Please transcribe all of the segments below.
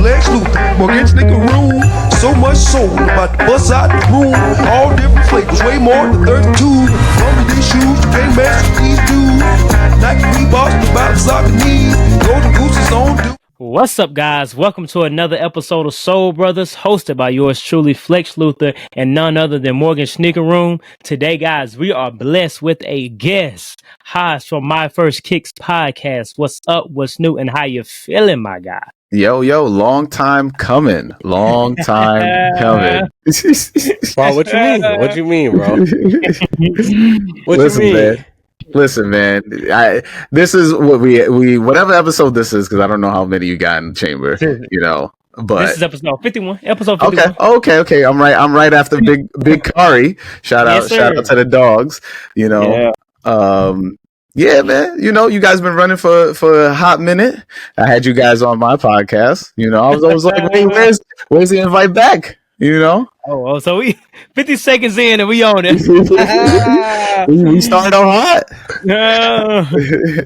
Flexx Luther, Morgan's nigga room. So much soul, about to bust out the room. All different flavors, way more than 32. From these shoes, you can't mess with these dudes. Nike Reeboks, about soccer knees. Golden Gooses on do. What's up, guys? Welcome to another episode of Soul Brothers, hosted by yours truly, Flexx Luther, and none other than Morgan Sneaker Room. Today, guys, we are blessed with a guest. Haas from My First Kicks podcast. What's up? What's new? And how you feeling, my guy? Yo, long time coming. Long time coming. Wow, what you mean? What you mean, bro? Listen, man. Listen, man. This is what we whatever episode this is, because I don't know how many you got in the chamber, you know. But this is episode 51. Episode 51. Okay. I'm right after Big Kari. Shout out to the dogs. You know. Yeah, man. You know, you guys been running for a hot minute. I had you guys on my podcast. You know, I was like, hey, where's the invite back? You know? Oh, so we 50 seconds in and we on it. we started out hot.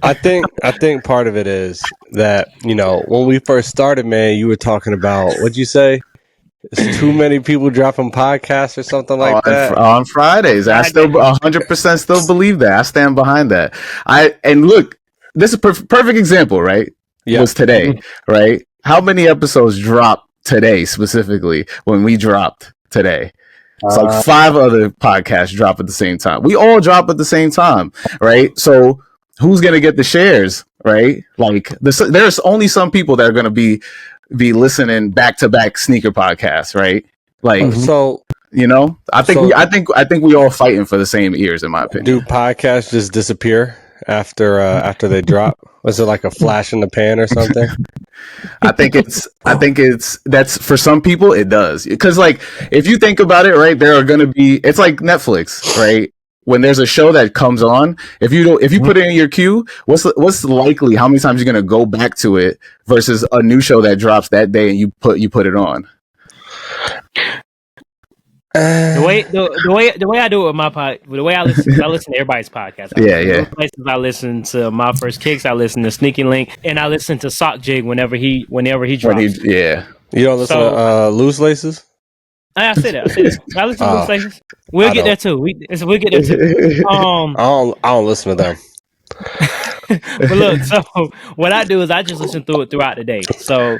I think part of it is that, you know, when we first started, man, you were talking about, what'd you say? There's too many people dropping podcasts or something like that on Fridays. I still 100% still believe that. I stand behind that. And look, this is a perfect example, right? Yeah. Was today, right? How many episodes dropped today specifically when we dropped today? It's like 5 other podcasts drop at the same time. We all drop at the same time, right? So who's gonna get the shares, right? Like there's only some people that are gonna be listening back-to-back sneaker podcasts, right? Like, so you know, I think we all fighting for the same ears, in my opinion. Do podcasts just disappear after they drop? Was it like a flash in the pan or something? I think that's for some people it does, because like if you think about it, right, there are gonna be, it's like Netflix, right? When there's a show that comes on, if you put it in your queue, what's likely how many times you're gonna go back to it versus a new show that drops that day and you put it on? The way I do it with my the way I listen to everybody's podcast. Yeah. Places I listen to My First Kicks, I listen to Sneaky Link, and I listen to Sock Jig whenever he drops. You don't listen to Loose Laces? I say that. I listen to Loose Laces. We'll get there too. We'll get there too. I don't listen to them. But look, so what I do is I just listen through it throughout the day. So,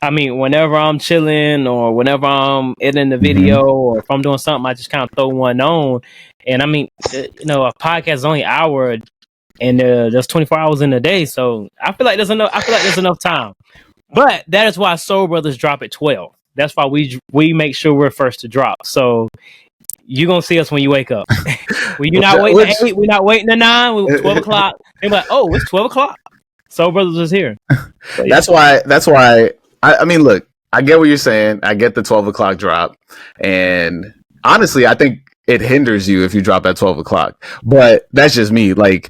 I mean, whenever I'm chilling or whenever I'm editing the video or if I'm doing something, I just kind of throw one on. And I mean, you know, a podcast is only an hour and there's 24 hours in a day. So I feel like there's enough time. But that is why Soul Brothers drop at 12. That's why we make sure we're first to drop. So you're going to see us when you wake up. You're not waiting at 8. We're not waiting at 9. We're 12 o'clock. They're like, oh, it's 12 o'clock. Soul Brothers is here. So, yeah. That's why. I mean, look, I get what you're saying. I get the 12 o'clock drop. And honestly, I think it hinders you if you drop at 12 o'clock. But that's just me. Like,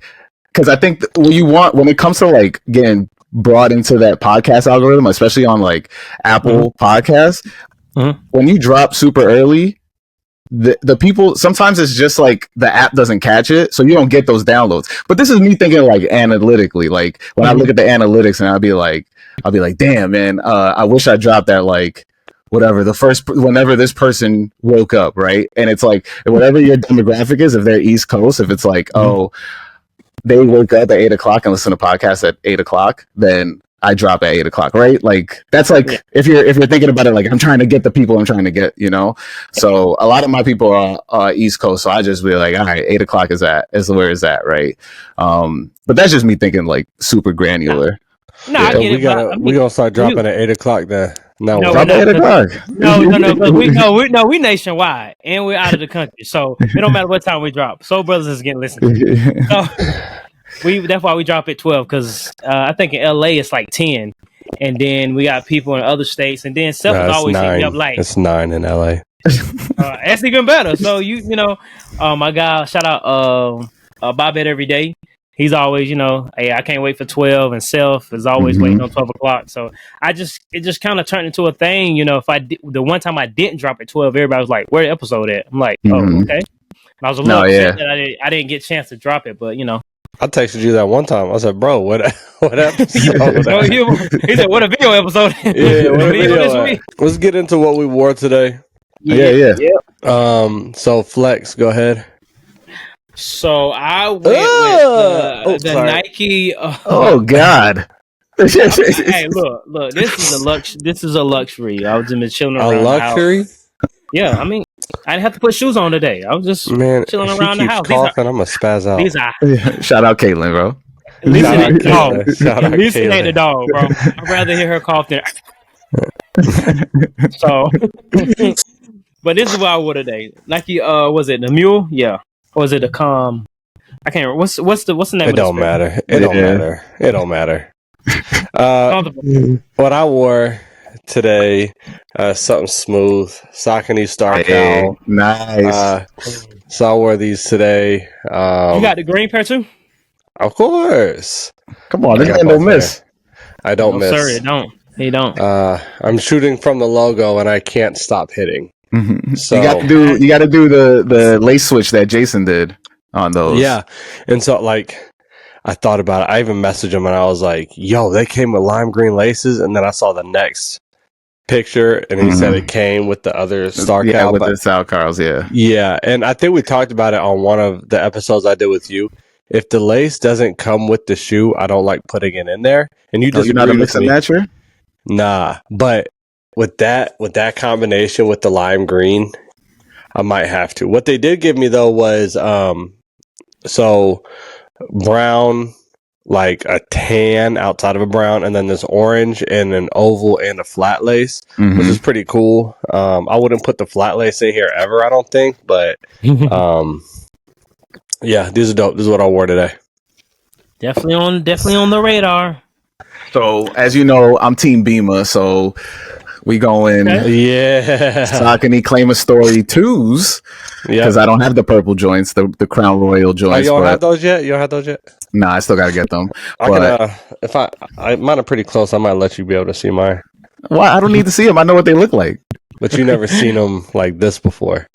because I think when it comes to like getting brought into that podcast algorithm, especially on like Apple Podcasts, when you drop super early, the people, sometimes it's just like the app doesn't catch it, so you don't get those downloads. But this is me thinking like analytically, like when I look at the analytics and I'll be like, damn, man, I wish I dropped that like whatever whenever this person woke up, right? And it's like whatever your demographic is, if they're East Coast, if it's like they wake up at 8 o'clock and listen to podcasts at 8 o'clock, then I drop at 8 o'clock, right? Like that's like if you're thinking about it, like I'm trying to get the people I'm trying to get, you know. So a lot of my people are East Coast, so I just be like, all right, 8 o'clock is where it's at, right? But that's just me thinking like super granular. No, I get it. We gonna start dropping at 8 o'clock then. No, drop at 8 o'clock. No, we nationwide and we're out of the country, so it don't matter what time we drop. Soul Brothers is getting listened to. So that's why we drop at 12, because I think in LA it's like 10, and then we got people in other states, and then Seth is always hitting me up like it's 9 in LA. That's even better. So you know, my guy, shout out Bob Ed Every Day. He's always, you know, hey, I can't wait for 12, and Self is always waiting on 12 o'clock. So it just kind of turned into a thing, you know. The one time I didn't drop at 12, everybody was like, "Where the episode at?" I'm like, "Oh, okay." And I was a little upset that I didn't get a chance to drop it, but you know. I texted you that one time. I said, "Bro, what episode?" He said, "What a video episode!" Yeah, what a video this at? week. Let's get into what we wore today. Yeah. So Flexx, go ahead. So I went with the sorry. Nike. Oh God. Hey, look. This is a luxury. I was just chilling around. A luxury? The house. Yeah, I mean, I didn't have to put shoes on today. I was just chilling around the house. Coughing, I'm gonna spaz out. These are Shout out Caitlin, bro. listen ain't the dog. Shout out Listen ain't the Caitlin. dog, bro. I'd rather hear her cough than. So, but this is what I wore today. Nike, was it the Mule? Yeah, or was it the Calm? I can't remember. What's the name? It don't matter. It don't matter. It don't matter. What I wore today, something smooth. Saucony Star Cow. Nice. So I wore these today. You got the green pair too? Of course. Come on, I this got man both don't miss. I don't miss. Sorry, he don't. I'm shooting from the logo and I can't stop hitting. Mhm. So you got to do the lace switch that Jason did on those. yeah, and so like I thought about it. I even messaged him and I was like, "Yo, they came with lime green laces," and then I saw the next picture and he said it came with the other Star Cow. With the Star Cows. Yeah. Yeah, and I think we talked about it on one of the episodes I did with you. If the lace doesn't come with the shoe, I don't like putting it in there. And you just you're not a mix and matcher? Nah, but with that combination with the lime green, I might have to. What they did give me though was so brown, like a tan outside of a brown, and then this orange and an oval and a flat lace, which is pretty cool. I wouldn't put the flat lace in here ever, I don't think, but yeah, these are dope. This is what I wore today. Definitely on the radar. So as you know, I'm Team Beamer, so we going Yeah. Saucony Claim a Story 2s because I don't have the purple joints, the Crown Royal joints. You don't have those yet? Nah, I still gotta get them. I can, if mine are pretty close, I might let you be able to see mine. Well, I don't need to see them. I know what they look like. But you never seen them like this before.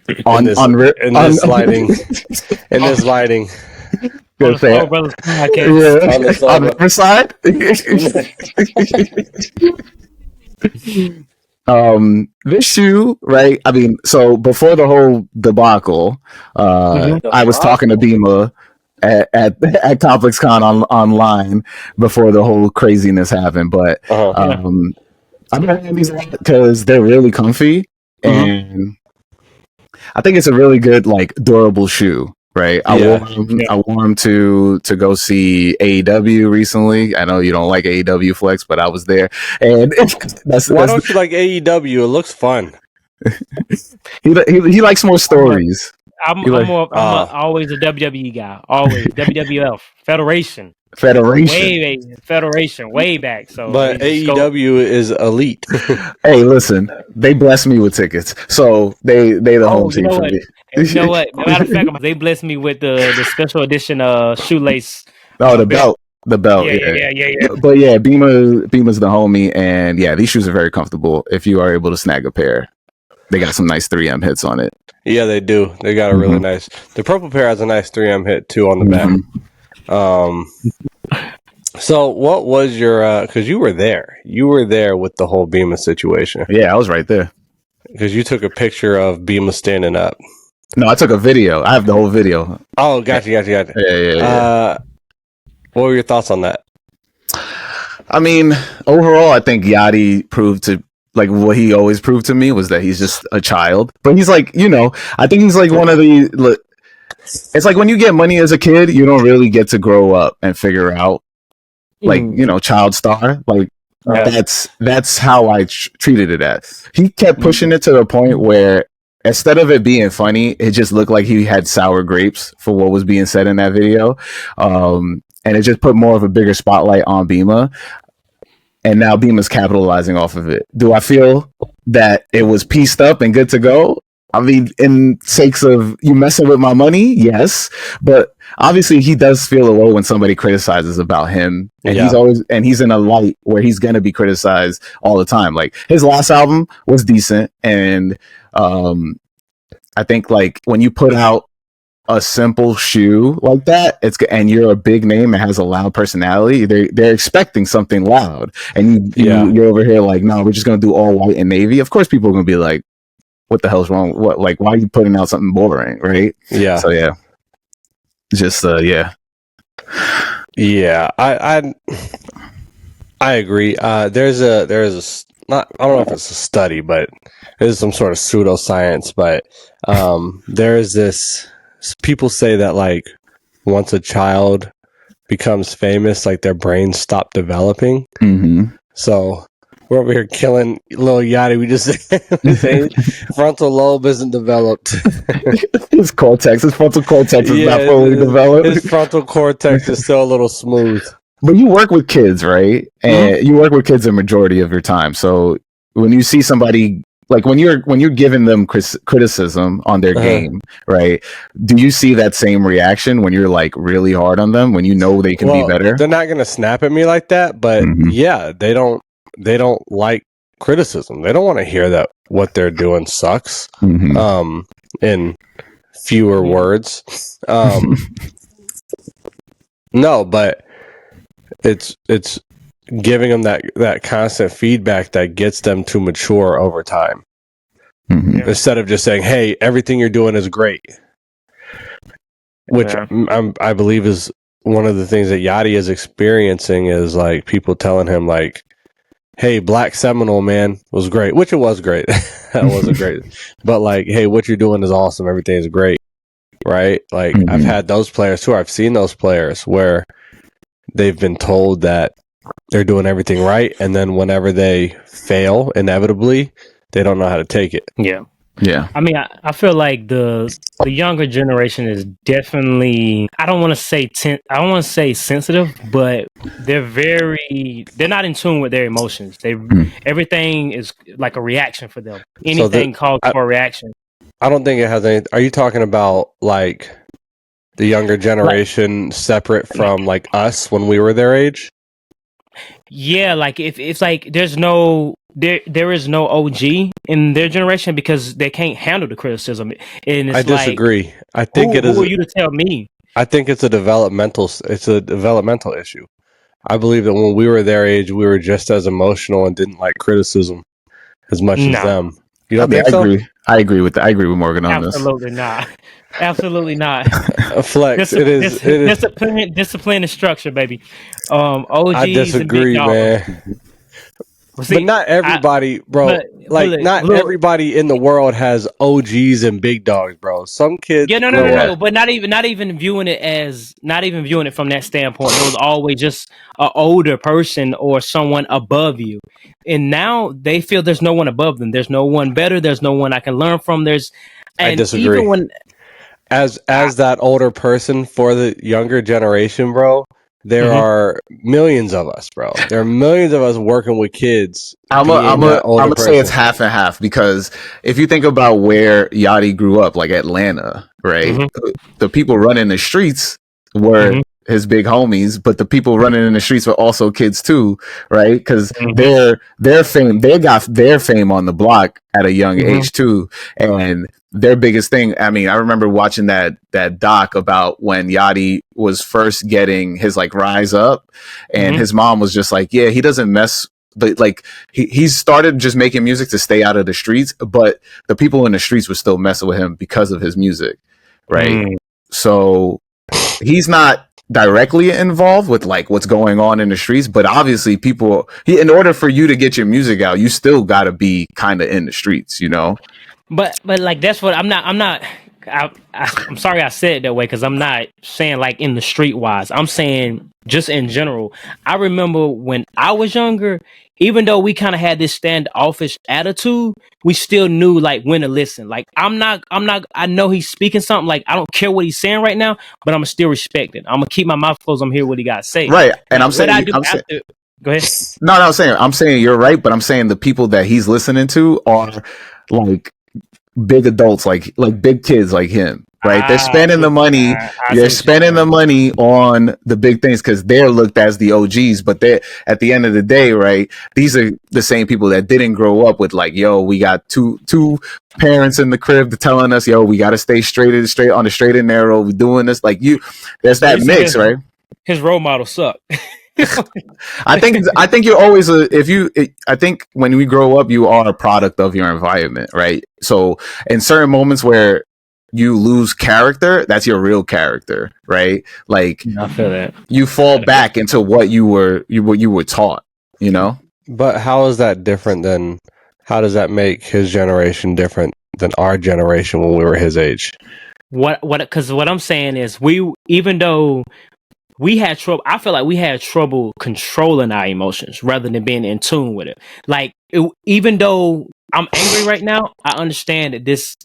In this lighting. In this lighting. On the Flow Brothers podcast. On the other side. This shoe, right? I mean, so before the whole debacle, I was talking to Beamer at Complex Con online before the whole craziness happened. But I've been wearing these because they're really comfy, and I think it's a really good, like, durable shoe. Right, I wore them to go see AEW recently. I know you don't like AEW, Flex, but I was there, and why don't you like AEW? It looks fun. he likes more stories. I'm always a WWE guy. Always WWF Federation. Way back. So, but AEW is elite. Hey, listen, they blessed me with tickets, so they the home team for me. You know what? Matter of fact, they blessed me with the special edition shoelace. Oh, the belt. Yeah. But yeah, Beamer's the homie, and yeah, these shoes are very comfortable. If you are able to snag a pair, they got some nice 3M hits on it. Yeah, they do. They got a really nice. The purple pair has a nice 3M hit too on the back. So what was your? Because you were there. You were there with the whole Beamer situation. Yeah, I was right there. Because you took a picture of Beamer standing up. No, I took a video. I have the whole video. Oh, gotcha. Yeah. What were your thoughts on that? I mean, overall, I think Yachty proved to, like, what he always proved to me was that he's just a child. But he's like, I think he's like one of the. It's like when you get money as a kid, you don't really get to grow up and figure out, like, child star. Like, that's how I treated it as. He kept pushing it to the point where, instead of it being funny, it just looked like he had sour grapes for what was being said in that video. And it just put more of a bigger spotlight on Beamer. And now Beamer's capitalizing off of it. Do I feel that it was pieced up and good to go? I mean, in sakes of you messing with my money, yes. But obviously he does feel a low when somebody criticizes about him. And he's in a light where he's going to be criticized all the time. Like, his last album was decent. And I think, like, when you put out a simple shoe like that, and you're a big name and has a loud personality, they're expecting something loud, and you're over here like, no, we're just gonna do all white and navy. Of course, people are gonna be like, what the hell's wrong? What, like, why are you putting out something boring, right? Yeah. So yeah, just yeah. I agree. There's a not, I don't know if it's a study, but it's some sort of pseudoscience. But there's this. People say that like once a child becomes famous, like their brains stop developing. Mm-hmm. So we're over here killing little Yachty. We just say frontal lobe isn't developed. His frontal cortex is not fully developed. His frontal cortex is still a little smooth. But you work with kids, right? And you work with kids a majority of your time. So when you see somebody, like when you're giving them criticism on their game, right? Do you see that same reaction when you're like really hard on them, when you know they can be better? They're not going to snap at me like that, but yeah, they don't like criticism. They don't want to hear that what they're doing sucks. In fewer words. No, but it's giving them that constant feedback that gets them to mature over time. Instead of just saying, hey, everything you're doing is great. Which I believe is one of the things that Yachty is experiencing, is like people telling him like, hey, Black Seminole, man, was great. Which it was great. That wasn't great. But like, hey, what you're doing is awesome. Everything is great. Right? Like I've had those players too. I've seen those players where they've been told that they're doing everything right, and then whenever they fail, inevitably, they don't know how to take it. Yeah. I mean, I feel like the younger generation is definitely, I don't want to say sensitive, but they're not in tune with their emotions. Everything is like a reaction for them. Anything calls for a reaction. I don't think it has any. Are you talking about like the younger generation separate from like us when we were their age? Yeah, like if it's like there is no OG in their generation because they can't handle the criticism. And it's I disagree. I think it is. Who are you to tell me? I think it's a developmental issue. I believe that when we were their age, we were just as emotional and didn't like criticism as much as them. You don't think so? I agree with Morgan on this. Absolutely not. Absolutely not. Flexx. It is discipline and structure, baby. OGs I disagree, man. But not everybody, bro. Everybody in the world has OGs and big dogs, bro. Some kids. Yeah, no. But not even viewing it from that standpoint. It was always just an older person or someone above you, and now they feel there's no one above them. There's no one better. There's no one I can learn from. I disagree. Even when, as that older person for the younger generation, bro. There are millions of us, bro. There are millions of us working with kids. I'm gonna say it's half and half, because if you think about where Yachty grew up, like Atlanta, right? The people running the streets were his big homies, but the people running in the streets were also kids too, right? Because their fame, they got their fame on the block at a young age too, and their biggest thing. I mean, I remember watching that doc about when Yachty was first getting his like rise up, and his mom was just like, yeah, he doesn't mess. But like he started just making music to stay out of the streets, but the people in the streets were still messing with him because of his music, right? So he's not directly involved with like what's going on in the streets, but obviously in order for you to get your music out, you still got to be kind of in the streets, you know. But like that's what I'm sorry I said it that way, because I'm not saying like in the street wise. I'm saying just in general. I remember when I was younger, even though we kind of had this standoffish attitude, we still knew like when to listen. Like I know he's speaking something, like I don't care what he's saying right now, but I'm gonna still respect it. I'm gonna keep my mouth closed. I'm hear what he got to say. Right. And go ahead. No, I'm saying you're right, but I'm saying the people that he's listening to are like big adults, like big kids like him, right? They're spending the money. They're spending the money on the big things because they're looked as the OGs. But they're at the end of the day, right? These are the same people that didn't grow up with like, yo, we got two parents in the crib telling us, yo, we got to stay straight on the straight and narrow. We're doing this like you. There's that mix, right? His role model suck. I think you're always I think when we grow up, you are a product of your environment, right? So in certain moments where you lose character, that's your real character, right? Like I feel that you fall back into what you were taught, you know? But how is that different than? How does that make his generation different than our generation when we were his age? Because what I'm saying is even though we had trouble, I feel like we had trouble controlling our emotions rather than being in tune with it. Like, even though I'm angry right now, I understand that this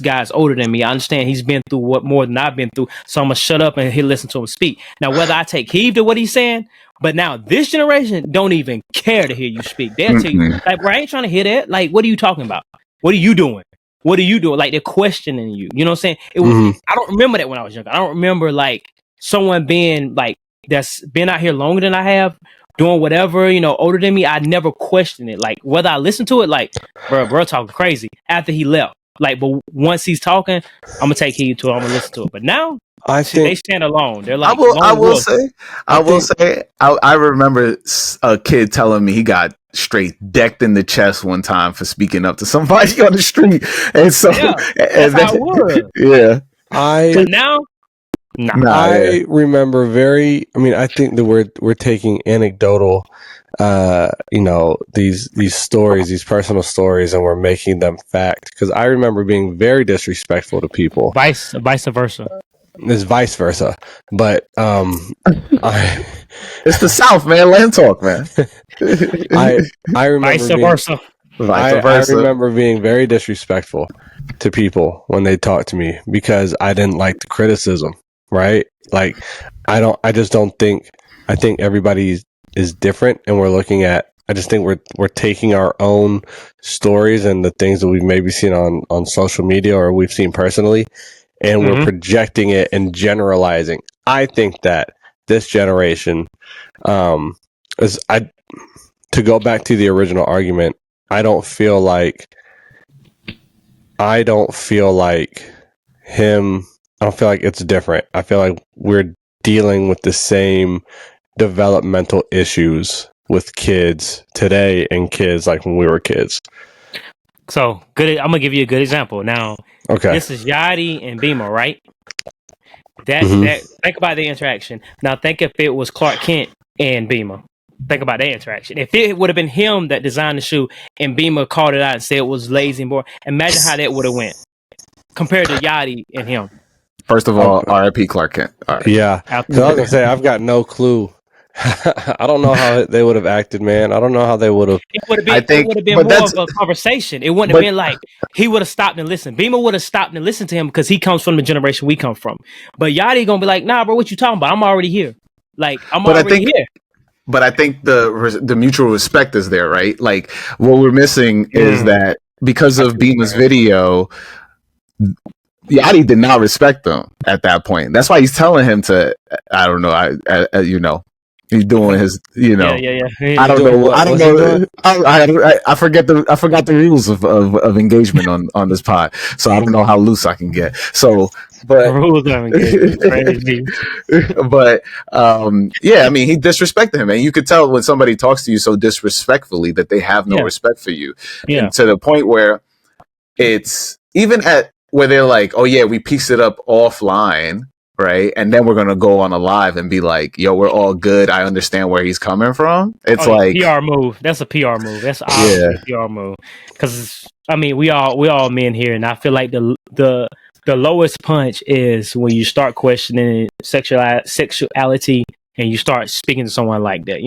guy's older than me. I understand he's been through what more than I've been through. So I'm going to shut up and listen to him speak. Now, whether I take heed to what he's saying, but now this generation don't even care to hear you speak. They'll tell you, like, bro, I ain't trying to hear that. Like, what are you talking about? What are you doing? What are you doing? Like, they're questioning you. You know what I'm saying? I don't remember that when I was younger. I don't remember, like, someone being like that's been out here longer than I have, doing whatever, older than me. I never questioned it. Like whether I listen to it, like bro talking crazy after he left. Like, but once he's talking, I'm gonna take heed to it. I'm gonna listen to it. But now, they stand alone. They're like, I will say, I remember a kid telling me he got straight decked in the chest one time for speaking up to somebody on the street, and so that's how it was. Yeah, but now. I remember I think that we're taking anecdotal, these stories, these personal stories, and we're making them fact. Because I remember being very disrespectful to people. Vice versa. It's vice versa, but it's the South, man. Land talk, man. I remember vice versa. I remember being very disrespectful to people when they talked to me because I didn't like the criticism. Right? Like, I just don't think, I think everybody is different and I just think we're taking our own stories and the things that we've maybe seen on social media or we've seen personally, and we're projecting it and generalizing. I think that this generation, to go back to the original argument, I don't feel like it's different. I feel like we're dealing with the same developmental issues with kids today and kids like when we were kids. So good. I'm gonna give you a good example. Now, okay, this is Yachty and Beamer, right? That think about the interaction. Now, think if it was Clark Kent and Beamer. Think about that interaction. If it would have been him that designed the shoe and Beamer called it out and said it was lazy and boring, imagine how that would have went compared to Yachty and him. First of all, R.I.P. Clark Kent. Right. Yeah, I was gonna say I've got no clue. I don't know how they would have acted, man. I don't know how they would have. It would have been more of a conversation. It wouldn't have been like he would have stopped and listened. Beamer would have stopped and listened to him because he comes from the generation we come from. But Yachty gonna be like, nah, bro, what you talking about? I'm already here. Like I'm already here. But I think the mutual respect is there, right? Like what we're missing is that because of Beamer's video. Yachty did not respect him at that point. That's why he's telling him to. I don't know. He's doing his. Yeah. I don't know. I forgot the rules of engagement on this pod, so I don't know how loose I can get. So, but rules of engagement crazy. But I mean, he disrespected him, and you could tell when somebody talks to you so disrespectfully that they have no respect for you, and to the point where it's even at. Where they're like, oh yeah, we pieced it up offline, right? And then we're gonna go on a live and be like, yo, we're all good. I understand where he's coming from. It's like PR move. That's a PR move. That's obviously a PR move. Because I mean, we all men here, and I feel like the lowest punch is when you start questioning sexuality and you start speaking to someone like that.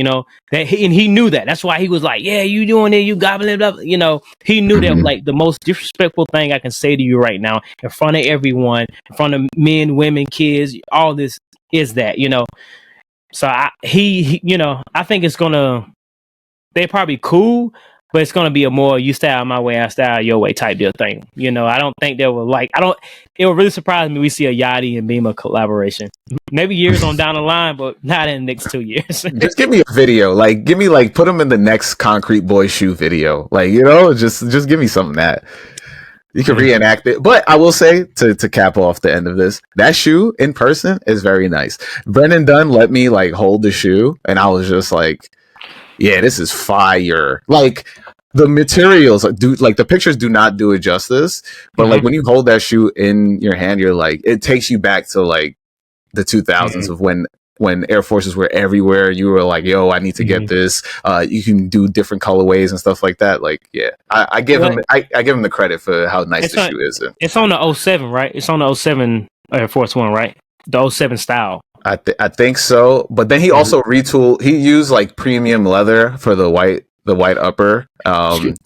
And he knew that. That's why he was like, yeah, you doing it, you gobbling up. He knew that like the most disrespectful thing I can say to you right now in front of everyone, in front of men, women, kids, all this is that, So I think it's gonna. They're probably cool, but it's gonna be a more you style my way, I style your way type deal thing. You know, I don't think there will it would really surprise me we see a Yachty and Beamer collaboration. Maybe years on down the line, but not in the next 2 years. Just give me a video. Like, put them in the next Concrete Boy shoe video. Like, just give me something that you can reenact it. But I will say, to cap off the end of this, that shoe in person is very nice. Brendan Dunn let me like hold the shoe, and I was just like, yeah, this is fire. Like, the materials the pictures do not do it justice, but like when you hold that shoe in your hand, you're like, it takes you back to like the 2000s of when Air Forces were everywhere. You were like, yo, I need to get this. You can do different colorways and stuff like that. Like, yeah, I give him the credit for how nice the shoe is. It's on the 07, right? It's on the 07 Air Force One, right? The 07 style. I think so. But then he also retooled. He used like premium leather for the white upper. And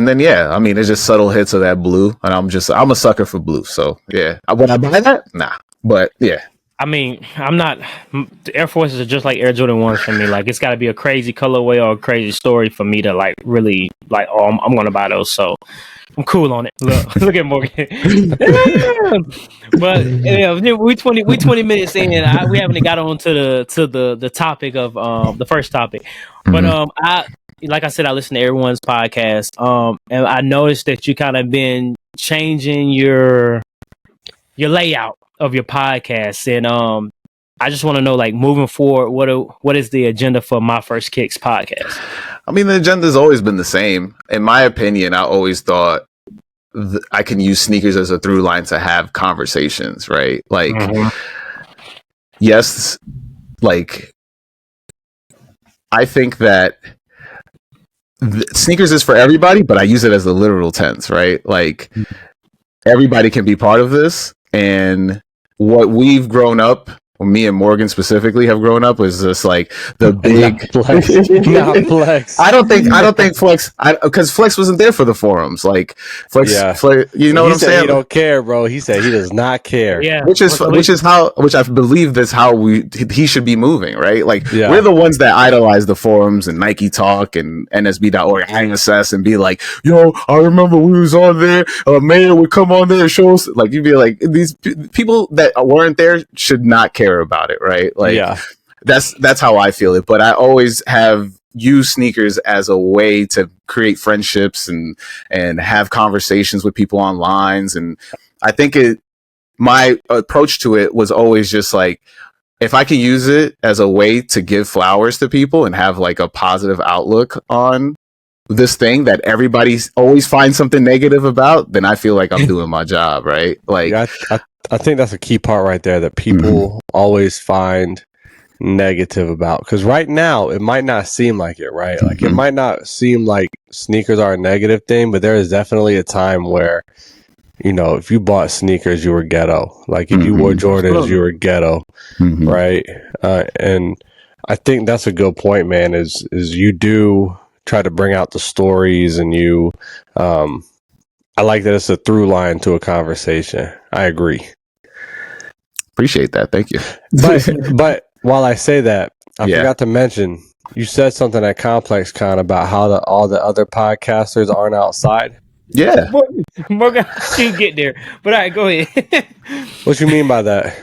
then yeah, I mean, it's just subtle hits of that blue, and I'm a sucker for blue. So yeah, would I buy that? Nah, but yeah. I mean, the Air Forces are just like Air Jordan 1s for me. Like, it's got to be a crazy colorway or a crazy story for me to like really like. Oh, I'm gonna buy those. So I'm cool on it. Look at Morgan. But yeah, we 20 minutes in. We haven't got on to the topic of the first topic. But like I said, I listen to everyone's podcast. And I noticed that you kind of been changing your layout of your podcast, and I just want to know, like, moving forward, what is the agenda for My First Kicks podcast? I mean, the agenda's always been the same. In my opinion, I always thought I can use sneakers as a through line to have conversations, right? Like, yes, like, I think that sneakers is for everybody, but I use it as a literal tense, right? Like, everybody can be part of this, and what we've grown up, me and Morgan specifically have grown up, was just like the big Flexx. I don't think Flexx, because Flexx wasn't there for the forums. Like Flexx, you know what I'm saying? He don't care, bro. He said he does not care. Yeah, which I believe that's how he should be moving, right? Like, we're the ones that idolize the forums and Nike Talk and NSB.org, ISS, and be like, yo, I remember we was on there. Mayor would come on there and show us. Like, you'd be like, these people that weren't there should not care about it, right? Like, that's how I feel it. But I always have used sneakers as a way to create friendships and have conversations with people online. And I think my approach to it was always just like, if I can use it as a way to give flowers to people and have like a positive outlook on this thing that everybody always finds something negative about, then I feel like I'm doing my job, right? Like, I think that's a key part right there that people always find negative about. Because right now, it might not seem like it, right? Like, it might not seem like sneakers are a negative thing, but there is definitely a time where, you know, if you bought sneakers, you were ghetto. Like, if you wore Jordans, you were ghetto, right? And I think that's a good point, man, is you do try to bring out the stories, and you I like that it's a through line to a conversation. I agree. Appreciate that. Thank you. But while I say that, I forgot to mention, you said something at ComplexCon about how all the other podcasters aren't outside. Yeah. Morgan, you get there. But all right, go ahead. What you mean by that?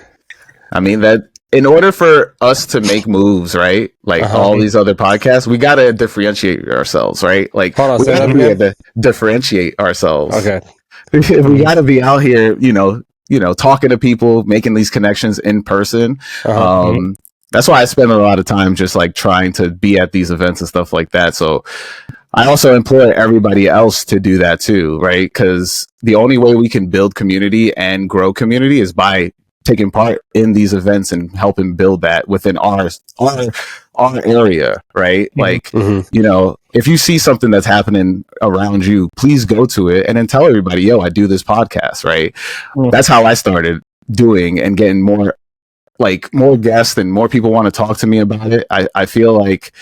I mean that in order for us to make moves, right? Like all these other podcasts, we got to differentiate ourselves, right? Like, we got to be able to differentiate ourselves. Okay. We got to be out here, you know, talking to people, making these connections in person. That's why I spend a lot of time just like trying to be at these events and stuff like that. So I also implore everybody else to do that too, right? Because the only way we can build community and grow community is by taking part in these events and helping build that within our area, right? Like, you know, if you see something that's happening around you, please go to it and then tell everybody, yo, I do this podcast, right? That's how I started doing and getting more guests and more people want to talk to me about it. I feel like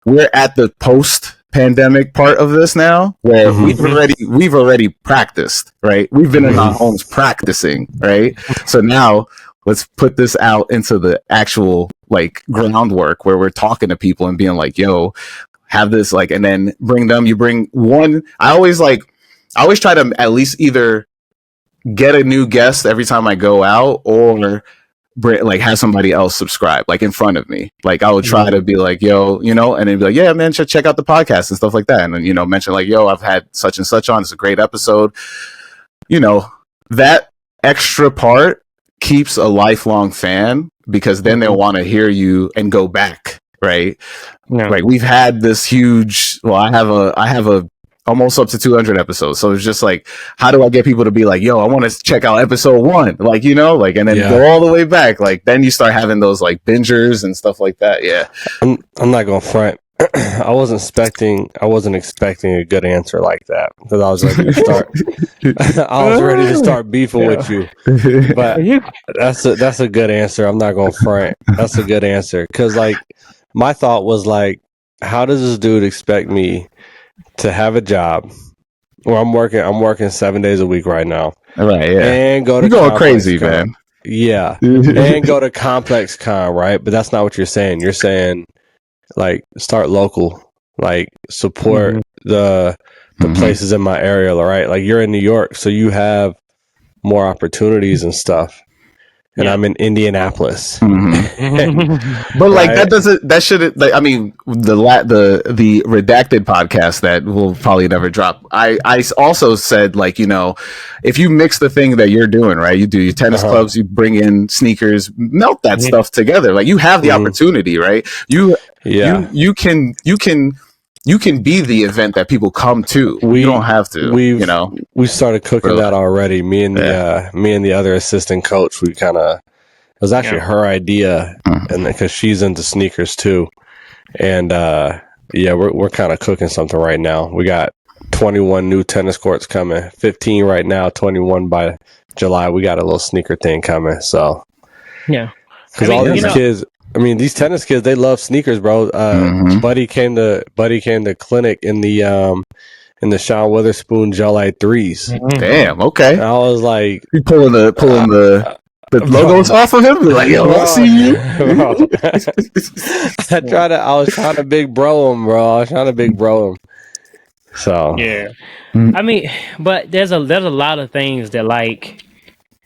we're at the post-pandemic part of this now, where we've already practiced, right? We've been in our homes practicing, right? So now let's put this out into the actual like groundwork where we're talking to people and being like, yo, have this, like, and then you bring one. I always try to at least either get a new guest every time I go out, or like have somebody else subscribe, like in front of me. Like I would try to be like, yo, and then be like, yeah, man, check out the podcast and stuff like that. And then, mention like, yo, I've had such and such on. It's a great episode. That extra part keeps a lifelong fan, because then they'll want to hear you and go back. Right. Yeah. Like we've had this huge, I have a almost up to 200 episodes. So it's just like, how do I get people to be like, yo, I want to check out episode 1, like, and then go all the way back. Like then you start having those like bingers and stuff like that. Yeah. I'm not going to front. I wasn't expecting a good answer like that, because I was ready to start beefing with you. But that's a good answer. I'm not going to front. That's a good answer, because like my thought was like, how does this dude expect me to have a job where I'm working 7 days a week right now, right? Yeah, and go to you're going crazy, Con. man. Yeah, and go to Complex Con, right? But that's not what you're saying. You're saying like start local, like support the places in my area, right? Like you're in New York, so you have more opportunities and stuff. And I'm in Indianapolis. But like that shouldn't, like, I mean, the redacted podcast that will probably never drop. I also said, like, if you mix the thing that you're doing, right, you do your tennis clubs, you bring in sneakers, melt that stuff together. Like you have the opportunity, right? You can be the event that people come to. You don't have to. We started cooking that already. Me and the other assistant coach. We kind of, it was actually her idea, and because she's into sneakers too, and we're kind of cooking something right now. We got 21 new tennis courts coming, 15 right now, 21 by July. We got a little sneaker thing coming. So because all these kids. I mean, these tennis kids, they love sneakers, bro. Buddy came to clinic in the Sean Witherspoon Gel-Lite 3s. Damn, okay. And I was like, you pulling the logos off of him? Like, yo, I see you. I was trying to big bro him. So yeah. I mean, but there's a lot of things that, like,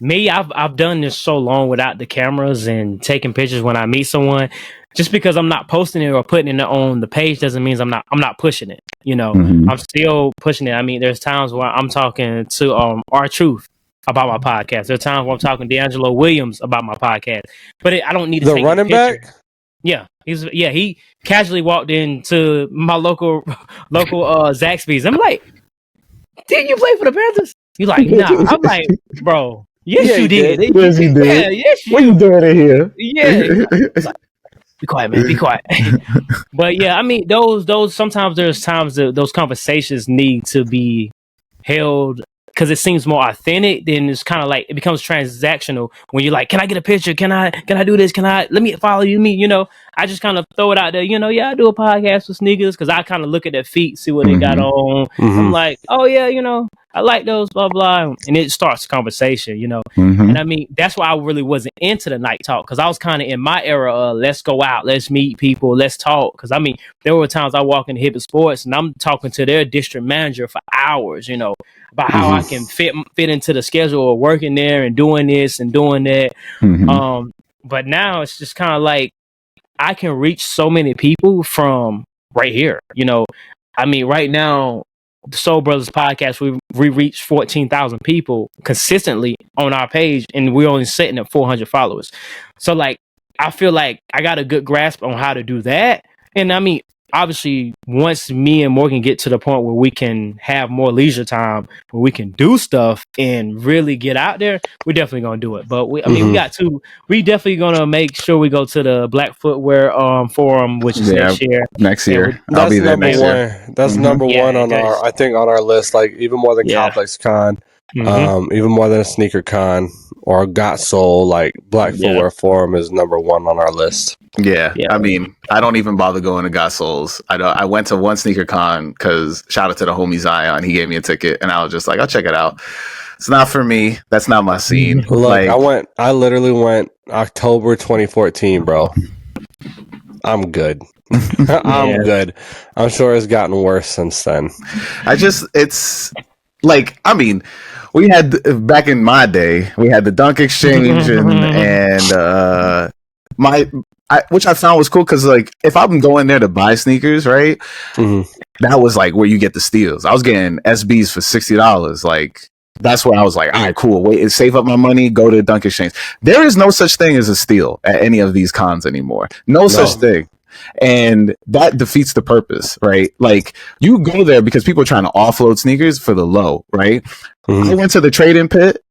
me, I've done this so long without the cameras and taking pictures when I meet someone. Just because I'm not posting it or putting it on the page doesn't mean I'm not pushing it. I'm still pushing it. I mean, there's times where I'm talking to R-Truth about my podcast. There's times where I'm talking to D'Angelo Williams about my podcast. But I don't need to take running back. Yeah, he casually walked into my local Zaxby's. I'm like, didn't you play for the Panthers? He's like, nah. I'm like, bro. Yes, you did. Yes, you did. Yeah, yes, you. What you doing in here? Yeah. Like, be quiet, man. Be quiet. But yeah, I mean, those sometimes there's times that those conversations need to be held because it seems more authentic. Then it's kind of like it becomes transactional when you're like, "Can I get a picture? Can I do this? Let me follow you?" I just kind of throw it out there. I do a podcast with sneakers because I kind of look at their feet, see what they got on. I'm like, oh yeah, I like those, blah blah, and it starts a conversation, And I mean, that's why I really wasn't into the night talk because I was kind of in my era of let's go out, let's meet people, let's talk. Because I mean, there were times I walk in Hibbett Sports and I'm talking to their district manager for hours, about how I can fit into the schedule of working there and doing this and doing that. But now it's just kind of like I can reach so many people from right here. I mean, right now, the Soul Brothers podcast, we reach 14,000 people consistently on our page, and we're only sitting at 400 followers. So, like, I feel like I got a good grasp on how to do that. And I mean, obviously, once me and Morgan get to the point where we can have more leisure time, where we can do stuff and really get out there, we're definitely gonna do it. But we definitely gonna make sure we go to the Black Footwear Forum, which is next year. Next year, I'll be there next year. That's number one on our list. Like even more than Complex Con, even more than a Sneaker Con or Got Soul. Like Black Footwear Forum is number one on our list. Yeah, I mean, I don't even bother going to Got Souls. I went to one Sneaker Con because shout out to the homie Zion. He gave me a ticket, and I was just like, I'll check it out. It's not for me. That's not my scene. Look, I literally went October 2014, bro. I'm good. I'm good. I'm sure it's gotten worse since then. It's like, I mean, we had back in my day, we had the Dunk Exchange which I found was cool because like if I'm going there to buy sneakers, right, that was like where you get the steals. I was getting SBs for $60. Like that's where I was like, all right, cool. Wait, save up my money, go to Dunk Exchange. There is no such thing as a steal at any of these cons anymore. No such thing. And that defeats the purpose, right? Like you go there because people are trying to offload sneakers for the low, right? I went to the trade-in pit.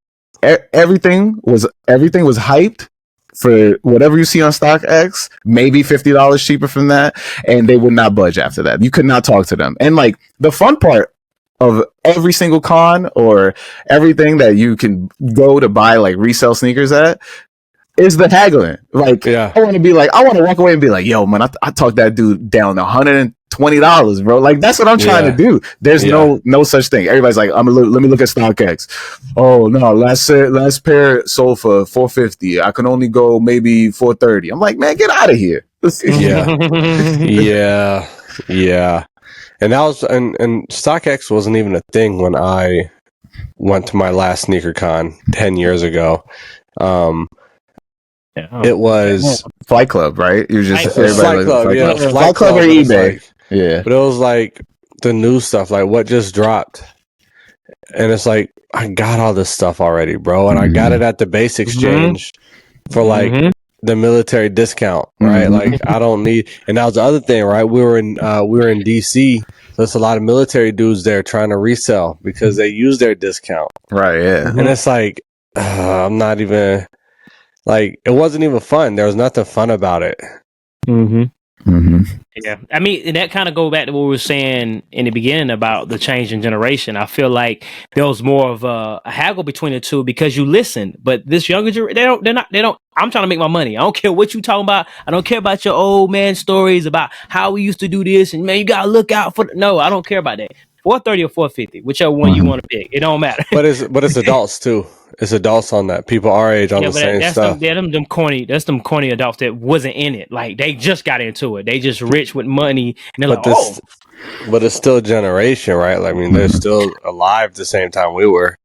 Everything was hyped for whatever you see on StockX, maybe $50 cheaper from that, and they would not budge after that. You could not talk to them. And like the fun part of every single con or everything that you can go to buy like resale sneakers at is the haggling. Like, I want to walk away and be like, yo, man, I talked that dude down $120, bro. Like, that's what I'm trying to do. There's no such thing. Everybody's like, let me look at StockX. Oh no, last pair sold for $450. I can only go maybe $430. I'm like, man, get out of here. Yeah. And that was and StockX wasn't even a thing when I went to my last sneaker con 10 years ago. It was Flight Club, right? You just Flight Club, Flight Club or eBay, But it was like the new stuff, like what just dropped, and it's like I got all this stuff already, bro, and I got it at the base exchange for like the military discount, right? Like I don't need, and that was the other thing, right? We were in DC. So there's a lot of military dudes there trying to resell because they use their discount, right? Yeah, and it's like I'm not even. Like, it wasn't even fun. There was nothing fun about it. Yeah. I mean, that kind of go back to what we were saying in the beginning about the change in generation. I feel like there was more of a haggle between the two because you listen. But this younger generation, they don't. I'm trying to make my money. I don't care what you talking about. I don't care about your old man stories about how we used to do this. And man, you got to look out for. No, I don't care about that. 430 or 450, whichever one you want to pick. It don't matter. But it's adults too. It's adults on that. People our age on the same stuff. Them corny. That's them corny adults that wasn't in it. Like they just got into it. They just rich with money, and they're but it's still a generation, right? Like, I mean, they're still alive at the same time we were.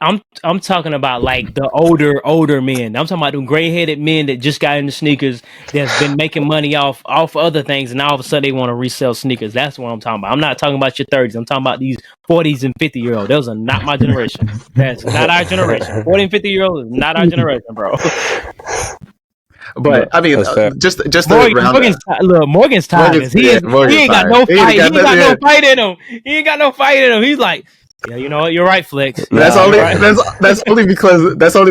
I'm talking about like the older men. I'm talking about them gray-headed men that just got into sneakers that's been making money off other things, and all of a sudden they want to resell sneakers. That's what I'm talking about. I'm not talking about your 30s. I'm talking about these 40s and 50-year-olds. Those are not my generation. That's not our generation. 40 and 50-year-olds is not our generation, bro. But I mean, just Morgan's tired. He ain't got no fight. He ain't got no fight in him. He ain't got no fight in him. He's like, yeah, you know what? You're right, Flexx. That's only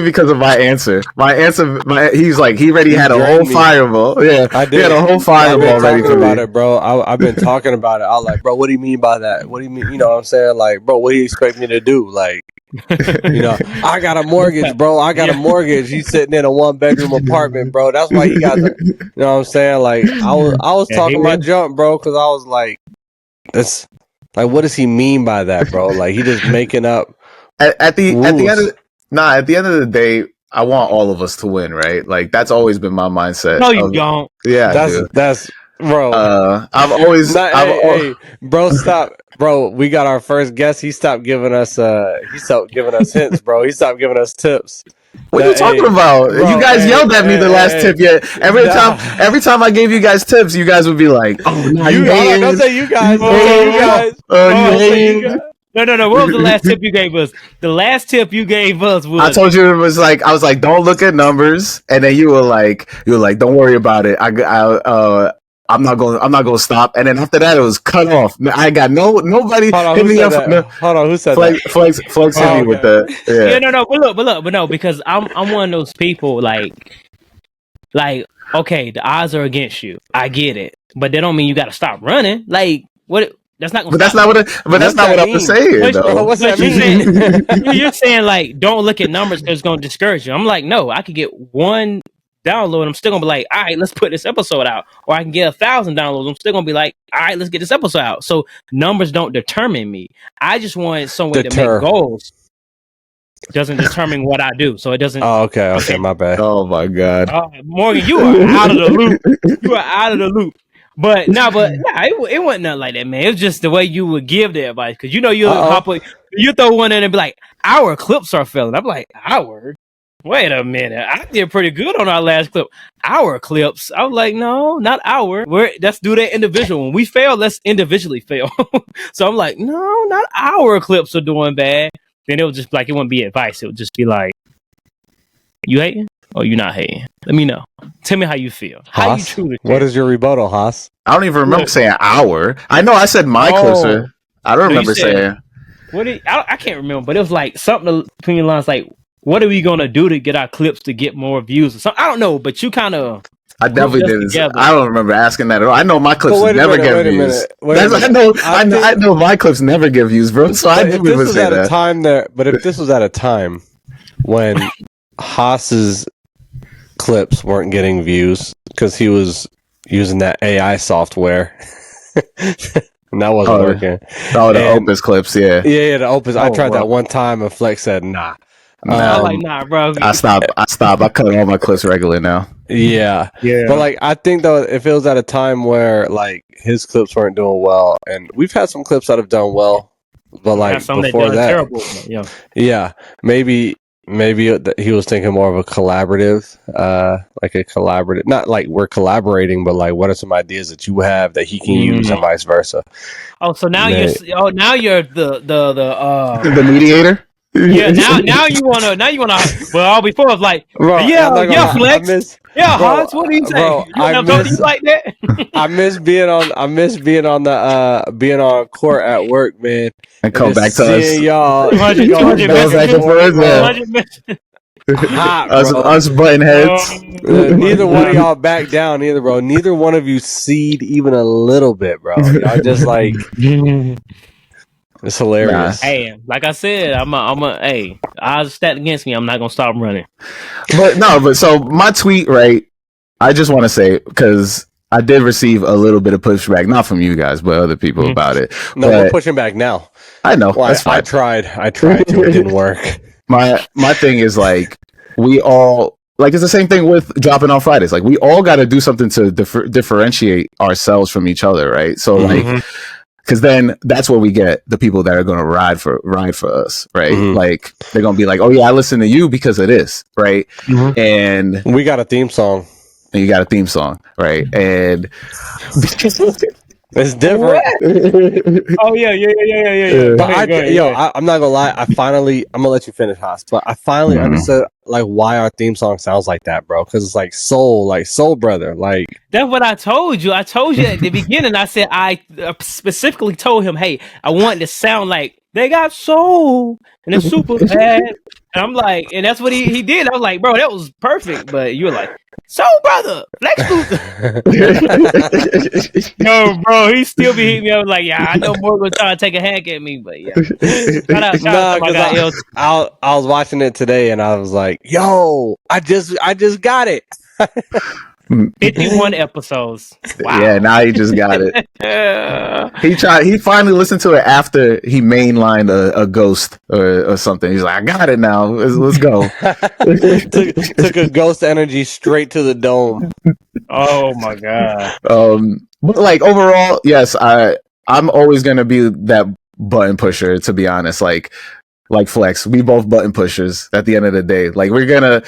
because of my answer. He's like he already had a whole fireball. Yeah, I did. He had a whole fireball ready for me. It, bro. I've been talking about it. I was like, bro, what do you mean by that? What do you mean? You know what I'm saying? Like, bro, what do you expect me to do? Like, you know, I got a mortgage, bro. I got a mortgage. He's sitting in a 1-bedroom apartment, bro. That's why he got the, you know what I'm saying? Like, I was talking my jump, bro, because I was like, that's. Like, what does he mean by that, bro? Like, he just making up. At the end of the day, I want all of us to win, right? Like, that's always been my mindset. No, you don't. Yeah, that's bro. I've always, hey, bro, stop, bro. We got our first guest. He stopped giving us hints, bro. He stopped giving us tips. What are you talking about? Bro, you guys yelled at me the last tip yet. Every time I gave you guys tips, you guys would be like, "Oh, no, don't say you guys. Don't say you guys. No. What was the last tip you gave us? The last tip you gave us was I told you it was like I was like, don't look at numbers, and then you were like, don't worry about it. I'm not going to stop. And then after that, it was cut off. I got nobody hit me up. Hold on, who said that? Flexx hit me with that. Yeah, no. But no, because I'm one of those people like, okay, the odds are against you. I get it, but that don't mean you got to stop running. Like, what? That's not. That's not what I was saying. Though. What's that mean? You're saying like, don't look at numbers because it's going to discourage you. I'm like, no, I could get one download. I'm still gonna be like, all right, let's put this episode out. Or I can get 1,000 downloads. I'm still gonna be like, all right, let's get this episode out. So numbers don't determine me. I just want someone to make goals. doesn't determine what I do. So it doesn't. Oh, okay, my bad. Oh my god. Morgan, you are out of the loop. You are out of the loop. But it wasn't nothing like that, man. It was just the way you would give the advice. Because you throw one in and be like, our clips are failing. I'm like, our? Wait a minute. I did pretty good on our last clip. Our clips. I was like, no, not our. Let's do that individual. When we fail, let's individually fail. So I'm like, no, not our clips are doing bad. Then it would just like, it wouldn't be advice. It would just be like, you hating or you not hating? Let me know. Tell me how you feel. How Haas, you truly feel. what is your rebuttal, Haas? I don't even remember saying our. I know I said my closer. I don't remember saying. I can't remember, but it was like something between the lines like, what are we going to do to get our clips to get more views or something? I don't know, but you kind of... I definitely didn't. I don't remember asking that at all. I know my clips never get views. I know my clips never get views, bro. So I didn't even say that. But if this was at a time when Haas's clips weren't getting views because he was using that AI software, and that wasn't working. Oh, the Opus clips, yeah. Yeah, the Opus. I tried that one time, and Flexx said, nah. I'm like, nah, bro. I stopped. I cut all my clips regular now. Yeah. But like, I think though, if it was at a time where like his clips weren't doing well, and we've had some clips that have done well, but like before that, terrible, yeah, maybe he was thinking more of a collaborative, like a collaborative, not like we're collaborating, but like what are some ideas that you have that he can use and vice versa. Oh, so now you're the mediator. Yeah, now you wanna. Well, before it was like, bro, Flexx. Hans, what do you say? Bro, I'm talking to you like that. I miss being on being on court at work, man, and come back to us. Y'all, us button heads. Neither one of y'all back down either, bro. Neither one of you cede even a little bit, bro. Y'all just like. It's hilarious. Hey, like I said, odds stacked against me. I'm not gonna stop running. But so my tweet, right? I just want to say because I did receive a little bit of pushback, not from you guys, but other people about it. No, we're pushing back now. I know. Well, that's fine. I tried to. It didn't work. My thing is like we all. Like, it's the same thing with dropping on Fridays. Like, we all got to do something to differentiate ourselves from each other, right? So, like, because then that's where we get the people that are going to ride for us, right? Like, they're going to be like, oh, yeah, I listen to you because of this, right? And we got a theme song. And you got a theme song, right? And it's different. Oh yeah. But I'm not gonna lie. I'm gonna let you finish, Haas. But I finally understood like why our theme song sounds like that, bro. Because it's like soul brother. Like that's what I told you. I told you at the beginning. I said I specifically told him, hey, I want it to sound like they got soul and it's super bad. And I'm like, and that's what he did. I was like, bro, that was perfect. But you were like, soul brother, Flexx Luther. No, bro, he still be hitting me up like, yeah, I know Morgan was trying to take a hack at me, but yeah. Shout out to my guy, I was watching it today and I was like, yo, I just got it. 51 episodes. Wow. Yeah, now he just got it. He finally listened to it after he mainlined a ghost or something. He's like, I got it now. Let's go. took a ghost energy straight to the dome. Oh my god. But like overall, yes, I'm always gonna be that button pusher, to be honest. Like Flexx, we both button pushers at the end of the day. Like we're gonna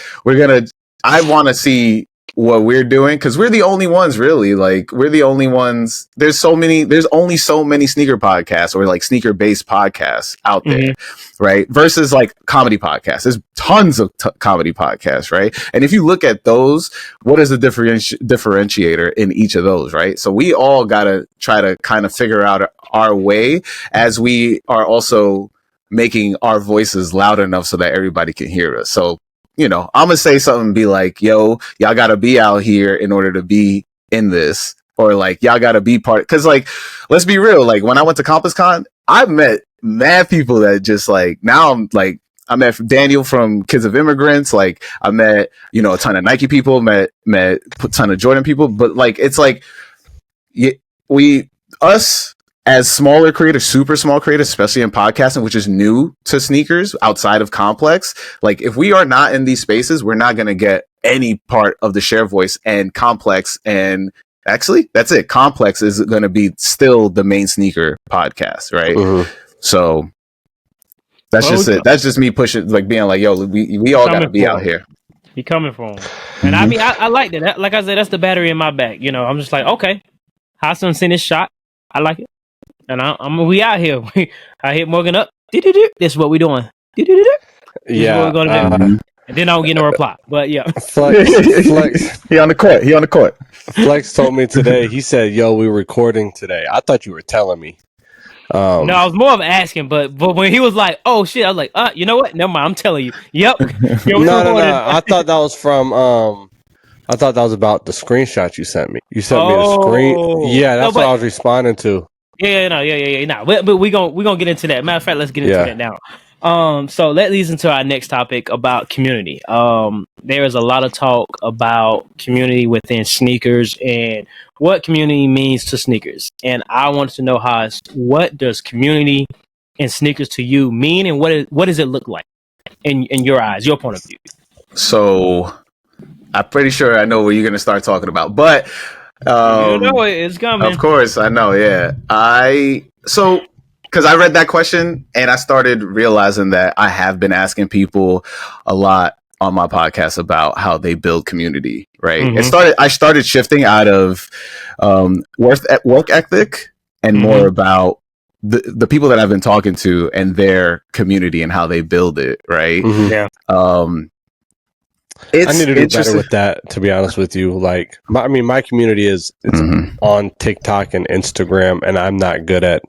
I wanna see what we're doing because we're the only ones really. Like we're the only ones. There's only so many sneaker podcasts or like sneaker based podcasts out there, right? Versus like comedy podcasts. There's tons of comedy podcasts, right? And if you look at those, what is the differentiator in each of those, right? So we all gotta try to kind of figure out our way as we are also making our voices loud enough so that everybody can hear us. So you know, I'm going to say something and be like, yo, y'all got to be out here in order to be in this. Or like, y'all got to be part. Because like, let's be real. Like when I went to CompassCon, I met mad people that just like, now I'm like, I met Daniel from Kids of Immigrants. Like I met, you know, a ton of Nike people, met a ton of Jordan people. But like, it's like, us as smaller creators, super small creators, especially in podcasting, which is new to sneakers outside of Complex, like if we are not in these spaces, we're not going to get any part of the share voice. And Complex, and actually that's it. Complex is going to be still the main sneaker podcast, right? So that's just it. That's just me pushing, like being like, yo, we all got to be out here. He coming for him. And I mean, I like that. Like I said, that's the battery in my back. You know, I'm just like, okay, Hassan seen his shot. I like it. And we out here. I hit Morgan up. This is what we doing. This is what we're gonna do. And then I don't get no reply. But yeah. Flexx. He on the court. Flexx told me today, he said, yo, we're recording today. I thought you were telling me. No, I was more of asking, but when he was like, "Oh shit," I was like, you know what? Never mind. I'm telling you. Yep. No. I thought that was from. I thought that was about the screenshot you sent me. You sent me the screen. Yeah, that's what I was responding to. Yeah. No, but we gonna get into that. Matter of fact, let's get into that now. So that leads into our next topic about community. There is a lot of talk about community within sneakers and what community means to sneakers. And I wanted to know, Haas, what does community and sneakers to you mean, and what does it look like in your eyes, your point of view? So I'm pretty sure I know what you're going to start talking about, but you know it's coming. Of course, I know. Yeah, because I read that question and I started realizing that I have been asking people a lot on my podcast about how they build community. Right. I started shifting out of work ethic and more about the people that I've been talking to and their community and how they build it. Right. Yeah. I need to do better with that, to be honest with you. Like, my community it's on TikTok and Instagram, and I'm not good at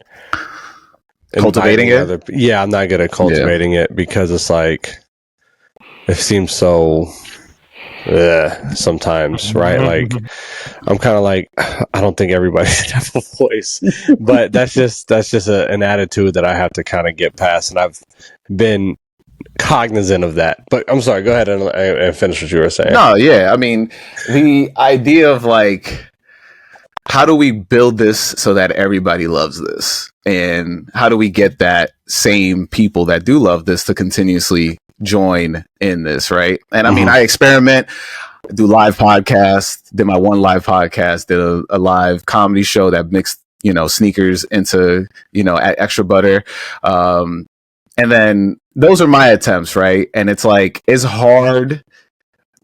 cultivating it. I'm not good at cultivating it because it's like it seems so sometimes, right? Like, I'm kind of like, I don't think everybody should have a voice, but that's just an attitude that I have to kind of get past, and I've been cognizant of that. But I'm sorry, go ahead and finish what you were saying. No, yeah, I mean, the idea of like, how do we build this so that everybody loves this, and how do we get that same people that do love this to continuously join in this, right? And I mean, I experiment, do live podcasts, did my one live podcast, did a live comedy show that mixed, sneakers into, extra butter. And then those are my attempts, right? And it's like, it's hard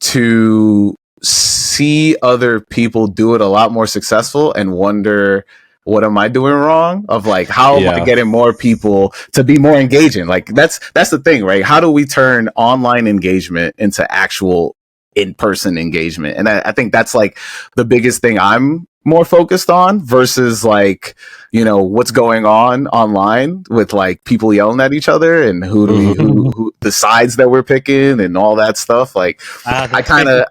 to see other people do it a lot more successful and wonder, what am I doing wrong? Of like, how am I getting more people to be more engaging? Like, that's the thing, right? How do we turn online engagement into actual in-person engagement? And I think that's like the biggest thing I'm more focused on versus like, what's going on online with like people yelling at each other and who the sides that we're picking and all that stuff. Like, I kind of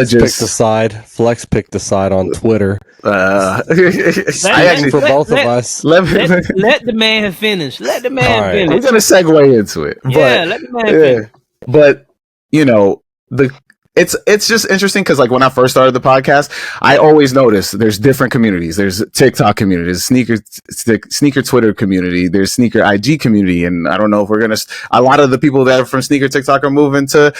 just picked a side. Flexx picked a side on Twitter. I actually for both of us. Let the man finish. Let the man finish. I'm gonna segue into it. Let the man finish. But it's just interesting because like when I first started the podcast, I always noticed there's different communities. There's TikTok communities, sneaker Twitter community, there's sneaker IG community, and I don't know if we're gonna. A lot of the people that are from sneaker TikTok are moving to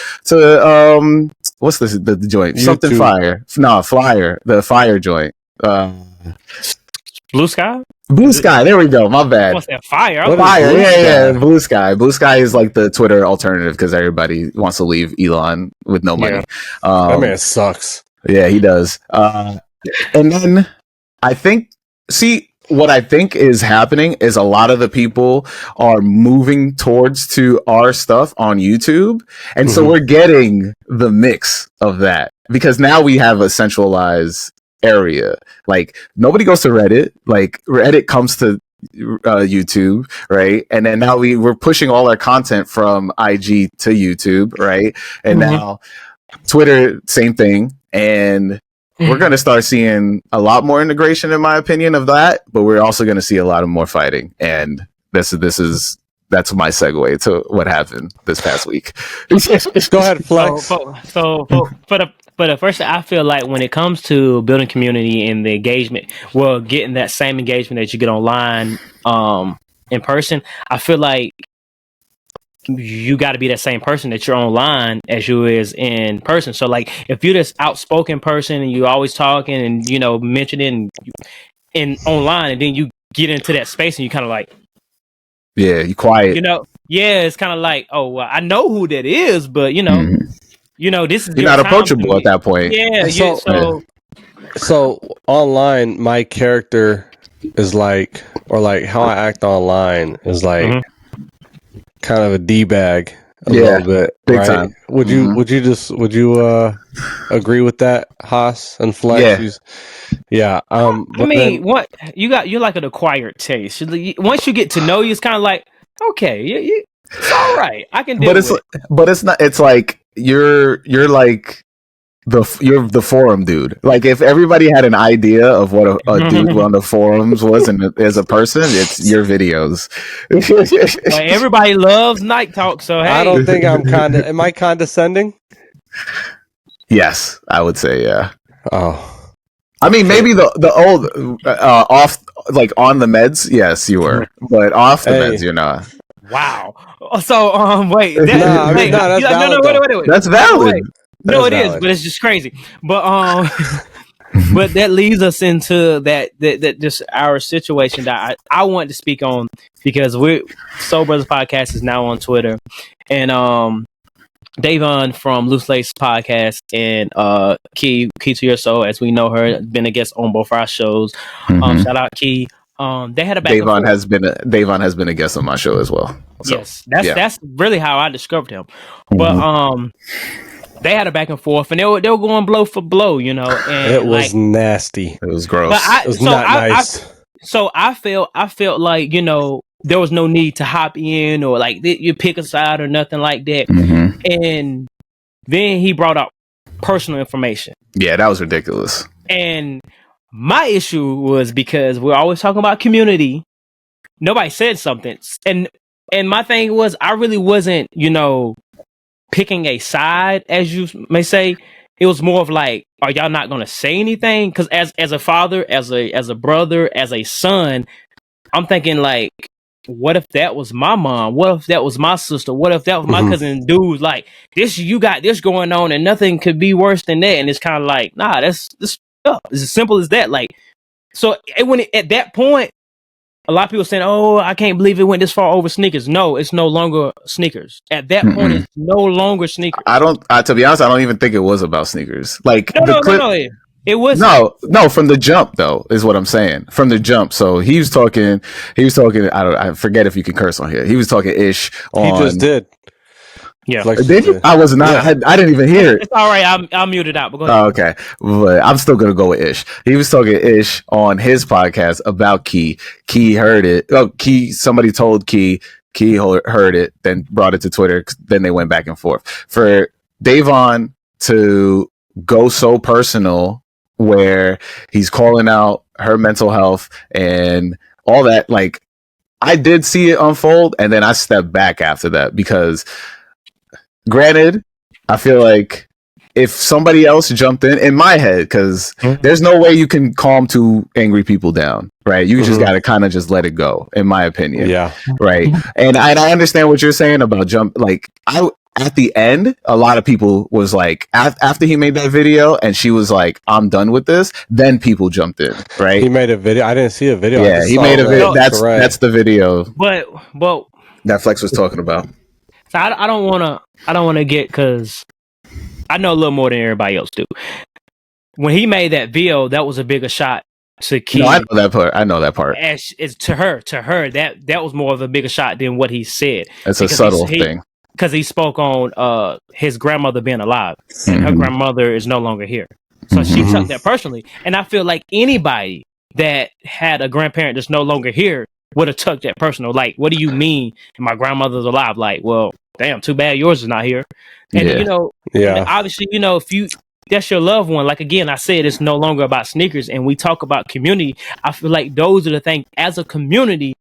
what's this the joint? YouTube. Something Fire? No, Flyer, the Fire joint. Blue Sky. Blue Sky, there we go. My bad. What's that? Fire. Fire. Yeah. Blue Sky. Blue Sky is like the Twitter alternative because everybody wants to leave Elon with no money. That man sucks. Yeah, he does. And then I think, what I think is happening is a lot of the people are moving to our stuff on YouTube. And so we're getting the mix of that because now we have a centralized area. Like, nobody goes to Reddit. Like, Reddit comes to YouTube, right? And then now we're pushing all our content from IG to YouTube, right? And now Twitter, same thing. And we're going to start seeing a lot more integration, in my opinion, of that. But we're also going to see a lot of more fighting. And that's my segue to what happened this past week. Go ahead, Flexx. So But first, I feel like when it comes to building community and the engagement, well, getting that same engagement that you get online, in person, I feel like you got to be that same person that you're online as you is in person. So like if you're this outspoken person and you always talking and mentioning in online, and then you get into that space and you kind of like, yeah, you quiet. Yeah, it's kind of like, oh well, I know who that is, but this is You're your not time approachable at that point. So online, my character is like, or like how I act online is like kind of a D-bag a little bit, big right? time. Would you agree with that, Haas and Flexx? Yeah. You're like an acquired taste. Once you get to know you, it's kind of like, okay, it's all right. I can deal with it. But it's not. It's like you're like you're the forum dude. Like if everybody had an idea of what a dude on the forums was and as a person, it's your videos. Like everybody loves night talk, so hey. I don't think am I condescending? Yes, I would say yeah. Oh, I mean maybe the old off, like on the meds. Yes, you were, but off the meds, you're not. Wwow. So wait. That's valid. Wait. That's valid. No, it is, but it's just crazy. But but that leads us into that just our situation that I want to speak on, because Soul Brothers Podcast is now on Twitter, and Davon from Loose Lace Podcast and Key to Your Soul, as we know her, been a guest on both our shows. Shout out Key. They had a back Davon has been a guest on my show as well. So, yes, that's really how I discovered him. But they had a back and forth, and they were going blow for blow, and it was nasty. It was gross. It was not nice. So I felt like there was no need to hop in or like you pick a side or nothing like that. And then he brought up personal information. Yeah, that was ridiculous. And my issue was because we're always talking about community. Nobody said something, and my thing was I really wasn't picking a side, as you may say. It was more of like, are y'all not going to say anything? Because as a father, as a brother, as a son, I'm thinking like, what if that was my mom? What if that was my sister? What if that was my cousin? Dude, like this, you got this going on, and nothing could be worse than that. And it's kind of like, nah, that's stuff. It's as simple as that. Like, so at that point, a lot of people saying, "Oh, I can't believe it went this far over sneakers." No, it's no longer sneakers. At that point, it's no longer sneakers. To be honest, I don't even think it was about sneakers. Like no. It was no. From the jump, though, is what I'm saying. From the jump. So he was talking. I forget if you can curse on here. He was talking ish on. He just did. Yeah. Did you? I was not. Yeah. I didn't even hear it. It's all right. I'll mute it out. But go ahead. Oh, okay. But I'm still gonna go with ish. He was talking ish on his podcast about Key. Key heard it. Oh, Key. Somebody told Key. Key heard it. Then brought it to Twitter. Then they went back and forth. For Davon to go so personal, where he's calling out her mental health and all that. Like, I did see it unfold, and then I stepped back after that because. Granted, I feel like if somebody else jumped in my head, because there's no way you can calm two angry people down, right? You just got to kind of just let it go, in my opinion. Yeah. Right. And I understand what you're saying about jump. Like, at the end, a lot of people was like, after he made that video and she was like, I'm done with this, then people jumped in, right? He made a video. I didn't see a video. Yeah, he made a video. That's the video. But that Flexx was talking about. So I don't want to get, because I know a little more than everybody else do. When he made that video, that was a bigger shot to Key. No, I know that part. It's to her that was more of a bigger shot than what he said. It's a subtle thing. Because he spoke on his grandmother being alive, and her grandmother is no longer here. So she took that personally. And I feel like anybody that had a grandparent that's no longer here would have took that personal. Like, what do you mean my grandmother's alive? Like, well, damn, too bad yours is not here. And and obviously, if that's your loved one. Like, again, I said it's no longer about sneakers, and we talk about community. I feel like those are the things, as a community,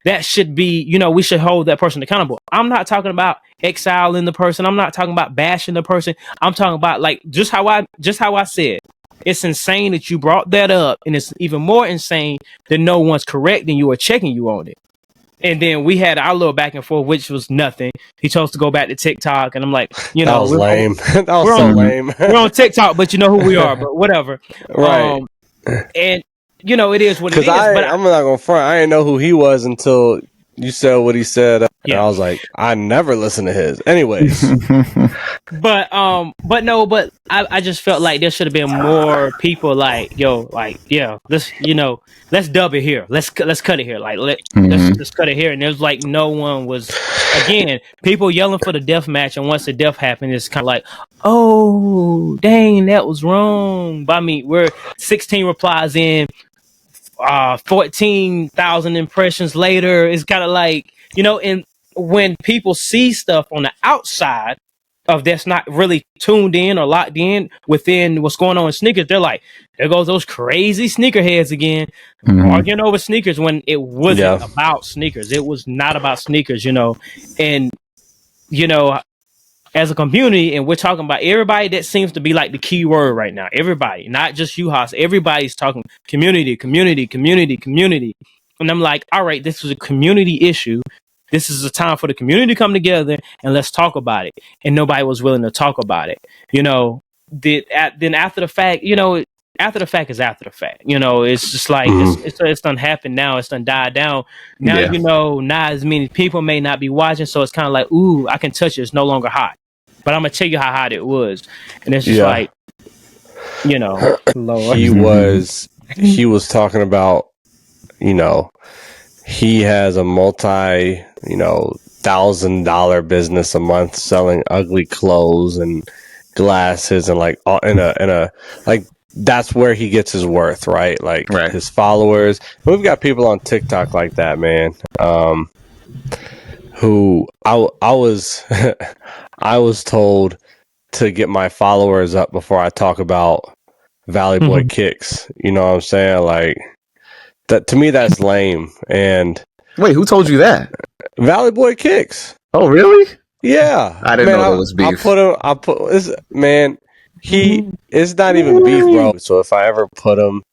that should be, you know, we should hold that person accountable. I'm not talking about exiling the person. I'm not talking about bashing the person. I'm talking about like just how I said. It's insane that you brought that up, and it's even more insane that no one's correcting you or checking you on it. And then we had our little back and forth, which was nothing. He chose to go back to TikTok, and I'm like, you know, that was lame. That was we're so on, lame. We're on TikTok, but you know who we are. But whatever. Right. And you know, it is what it is. But I'm not gonna front. I didn't know who he was until you said what he said. And I was like, I never listened to his. Anyways. But I just felt like there should have been more people like, yo, like, yeah, let's dub it here. Let's cut it here. Like let's cut it here. And there's like no one was, again, people yelling for the death match, and once the death happened, it's kind of like, oh dang, that was wrong. But I mean, we're 16 replies in, 14,000 impressions later. It's kind of like, you know, and when people see stuff on the outside of that's not really tuned in or locked in within what's going on in sneakers, they're like, there goes those crazy sneakerheads again, arguing over sneakers when it wasn't about sneakers. It was not about sneakers, you know. And, you know, as a community, and we're talking about everybody, that seems to be like the key word right now. Everybody, not just you, Haas. Everybody's talking community. And I'm like, all right, this is a community issue. This is a time for the community to come together and let's talk about it. And nobody was willing to talk about it. You know, then after the fact, you know, after the fact is after the fact. You know, it's just like it's done happened now. It's done died down. Now, you know, not as many people may not be watching. So it's kind of like, ooh, I can touch it. It's no longer hot. But I'm going to tell you how hot it was. And it's just like, you know, Lord. He was talking about, you know, he has a $1,000 business a month selling ugly clothes and glasses and like in a like that's where he gets his worth, right? Like his followers. We've got people on TikTok like that, man. Who I was I was told to get my followers up before I talk about Valley Boy kicks. You know what I'm saying? Like that to me, that's lame. And wait, who told you that? Valley Boy kicks. Oh, really? Yeah, I didn't know that was beef. It's not even beef, bro. So if I ever put him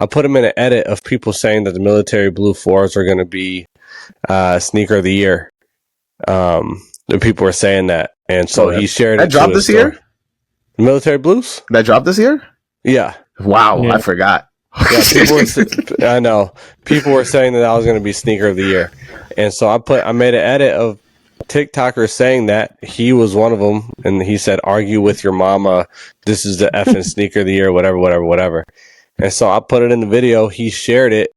in an edit of people saying that the military blue 4s are going to be sneaker of the year. The people were saying that, and so he shared that it. Dropped this year? Military blues? That dropped this year? Yeah. Wow, I forgot. Yeah, I know. People were saying that I was going to be sneaker of the year, and so I made an edit of TikTokers saying that he was one of them, and he said, "Argue with your mama. This is the effing sneaker of the year, whatever." And so I put it in the video. He shared it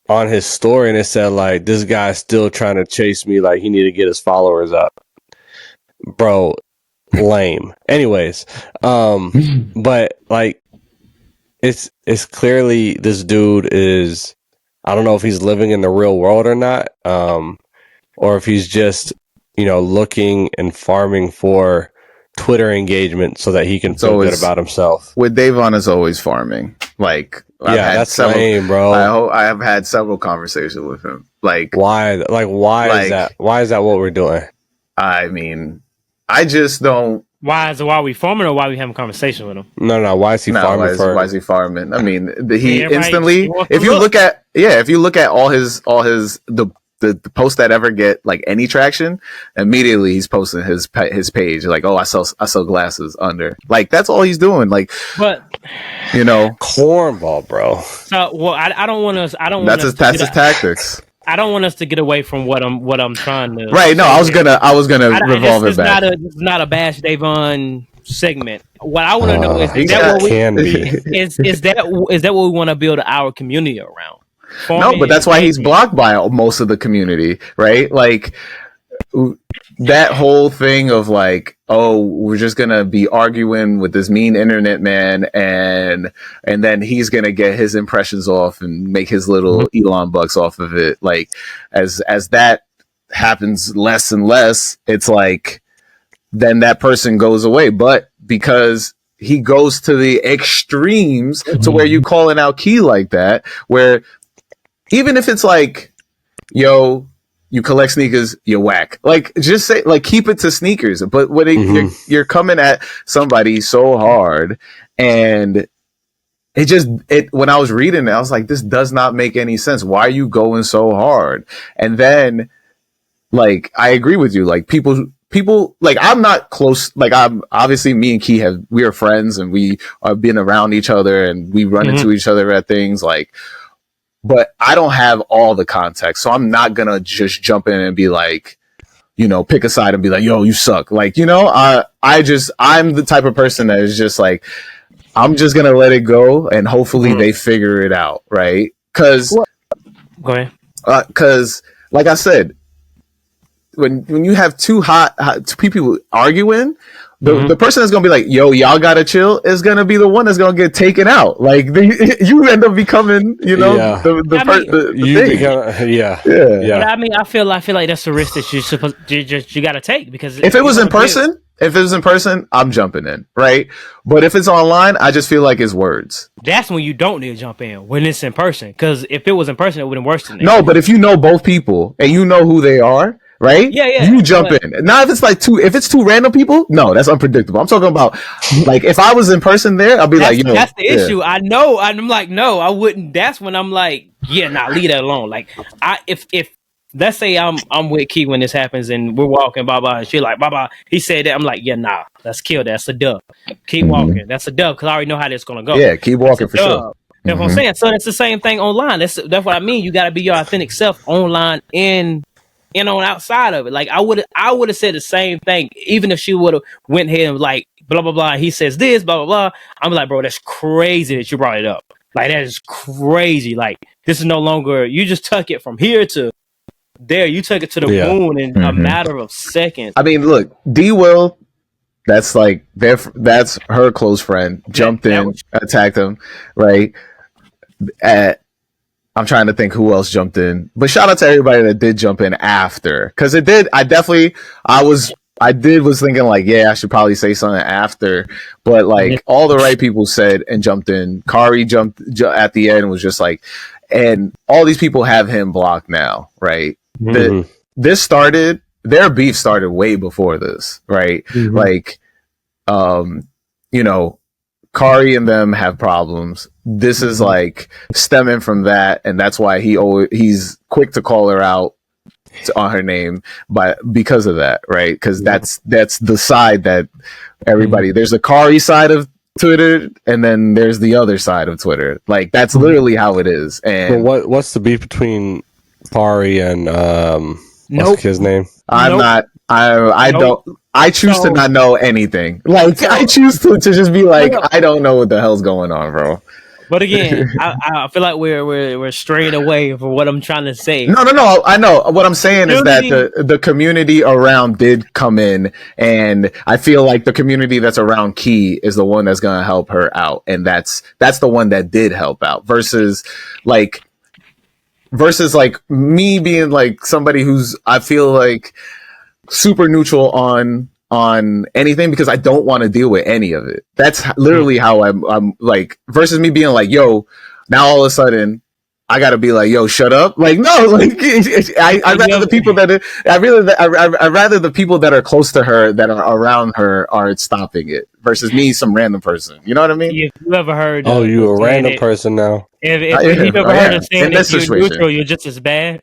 on his story, and it said like, "This guy's still trying to chase me. Like he need to get his followers up, bro." Lame. Anyways, but like, it's clearly this dude is. I don't know if he's living in the real world or not, or if he's just looking and farming for Twitter engagement so that he can feel good about himself. With Davon is always farming. Like, that's lame, bro. I have had several conversations with him. Like, why is that? Why is that what we're doing? I mean, I just don't. Why are we farming, or why are we having a conversation with him? No. Why is he farming? Why is he farming? I mean, he instantly. If you look at all the posts that ever get like any traction, immediately he's posting his page like, oh, I sell glasses under. Like, that's all he's doing. Like, but cornball, bro. So, well, I don't want us. That's his tactics. I don't want us to get away from what I'm trying to. Right. No, I was gonna revolve it back. It's not a bash Davon segment. What I want to know is that what we want to build our community around? No, but that's why he's blocked by most of the community, right? Like, that whole thing of like, oh, we're just gonna be arguing with this mean internet man, and then he's gonna get his impressions off and make his little Elon bucks off of it. Like, as that happens less and less, it's like then that person goes away. But because he goes to the extremes to where you calling out Key like that, where even if it's like yo, you collect sneakers, you're whack. Like, just say, like, keep it to sneakers. But when you're coming at somebody so hard, and when I was reading it, I was like, this does not make any sense. Why are you going so hard? And then, like, I agree with you. Like, people, like, I'm not close. Like, I'm obviously, me and Key we are friends, and we have been around each other, and we run into each other at things, like, but I don't have all the context. So I'm not going to just jump in and be like, you know, pick a side and be like, yo, you suck. Like, you know, I'm the type of person that is just like, I'm just going to let it go, and hopefully they figure it out. Right. Cause like I said, when you have two people arguing, the person that's gonna be like, yo, y'all gotta chill, is gonna be the one that's gonna get taken out. Like, you end up becoming, you know, the thing. But I mean, I feel like that's a risk that you gotta take, because if it was in person, I'm jumping in, right? But if it's online, I just feel like it's words. That's when you don't need to jump in, when it's in person. Because if it was in person, it would have been worse than that. No, but if you know both people and you know who they are, right? Yeah. You jump in. Now, if it's two random people, no, that's unpredictable. I'm talking about, like, if I was in person there, I'll be like, yo, that's the issue. I know. I'm like, no, I wouldn't. That's when I'm like, yeah, nah, leave that alone. Like, if let's say I'm with Key when this happens, and we're walking, and she like, he said that. I'm like, yeah, nah, let's kill that. That's a dub. Keep walking. That's a dub, because I already know how this is gonna go. Yeah, keep walking for sure. That's what I'm saying. So that's the same thing online. That's what I mean. You got to be your authentic self online and on outside of it. Like, I would have said the same thing, even if she would have went ahead and like, blah blah blah. He says this, blah blah blah. I'm like, bro, that's crazy that you brought it up. Like, that is crazy. Like, this is no longer, you just took it from here to there. You took it to the moon in a matter of seconds. I mean, look, D Will, that's her close friend, jumped in, attacked him, right? I'm trying to think who else jumped in, but shout out to everybody that did jump in after, because it did. I was thinking like, yeah, I should probably say something after, but like all the right people said and jumped in. Kari jumped at the end and was just like, and all these people have him blocked now, right? Their beef started way before this, right? Like, you know, Kari and them have problems. This is like stemming from that, and that's why he's quick to call her out on her name, because of that, right? Because that's the side that everybody. There's a Kari side of Twitter, and then there's the other side of Twitter. Like, that's literally how it is. And what's the beef between Kari and what's his name? I choose to not know anything. Like, I choose to just be like, I don't know what the hell's going on, bro. But again, I feel like we're straying away from what I'm trying to say. No. I know what I'm saying is that the community around did come in, and I feel like the community that's around Key is the one that's gonna help her out, and that's the one that did help out versus like me being like somebody who's, I feel like, super neutral on anything, because I don't want to deal with any of it. That's literally how I'm like, versus me being like, yo, now all of a sudden I gotta be like, yo, shut up. Like, no, like, I'd rather the people I'd rather the people that are close to her, that are around her, are stopping it, versus me, some random person. You know what I mean? If you ever heard, you a random person now. If you've ever heard of saying that you're neutral, you're just as bad.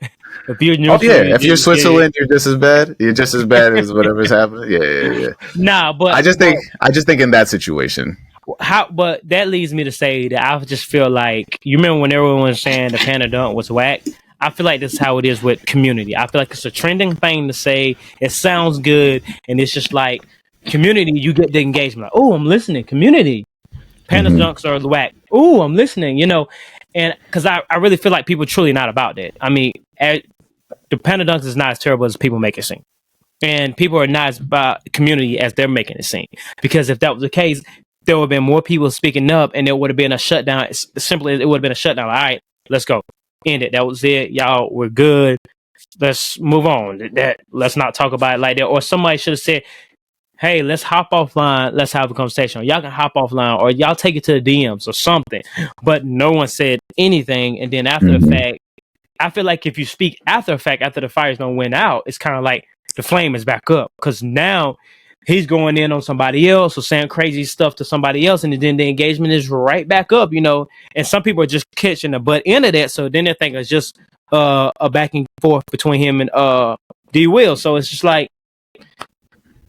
If you're neutral, if you're Switzerland, you're just as bad. You're just as bad as whatever's happening. Yeah. Nah, but I just think in that situation. But that leads me to say that I just feel like, you remember when everyone was saying the Panda Dunk was whack? I feel like this is how it is with community. I feel like it's a trending thing to say. It sounds good, and it's just like, community, you get the engagement. Like, oh, I'm listening. Community. Panda Dunks are whack. Oh, I'm listening. You know, and because I really feel like people are truly not about that. I mean, the Panda Dunks is not as terrible as people make it seem. And people are not as about community as they're making it seem. Because if that was the case, there would have been more people speaking up, and there would have been a shutdown. Simply, it would have been a shutdown. All right, let's go. End it. That was it. Y'all, we're good. Let's move on. Let's not talk about it like that. Or somebody should have said, hey, let's hop offline. Let's have a conversation. Or y'all can hop offline, or y'all take it to the DMs or something. But no one said anything. And then after the fact, I feel like if you speak after the fact, after the fire's gonna went out, it's kind of like the flame is back up because now he's going in on somebody else or saying crazy stuff to somebody else, and then the engagement is right back up, And some people are just catching the butt end of that, so then they think it's just a back and forth between him and D Will. So it's just like,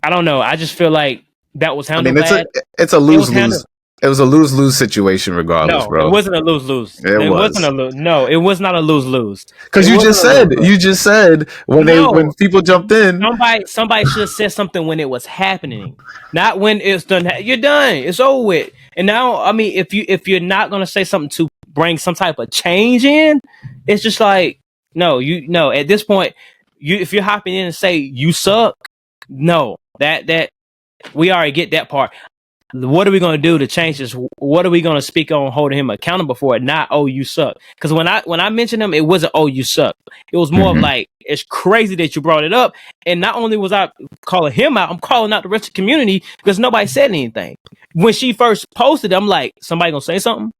I don't know. I just feel like that was handled bad. It's a lose-lose. It was a lose-lose situation, regardless, bro. It wasn't a lose-lose. It wasn't a lose. No, it was not a lose-lose. Because you just said when people jumped in, somebody should have said something when it was happening, not when it's done. You're done. It's over with. And now, I mean, if you're not gonna say something to bring some type of change in, it's just like no. At this point, if you're hopping in and say you suck, no, that we already get that part. What are we going to do to change this? What are we going to speak on holding him accountable for it? Not, oh, you suck. Because when I mentioned him, it wasn't, oh, you suck. It was more of like, it's crazy that you brought it up. And not only was I calling him out, I'm calling out the rest of the community because nobody said anything. When she first posted, I'm like, somebody going to say something?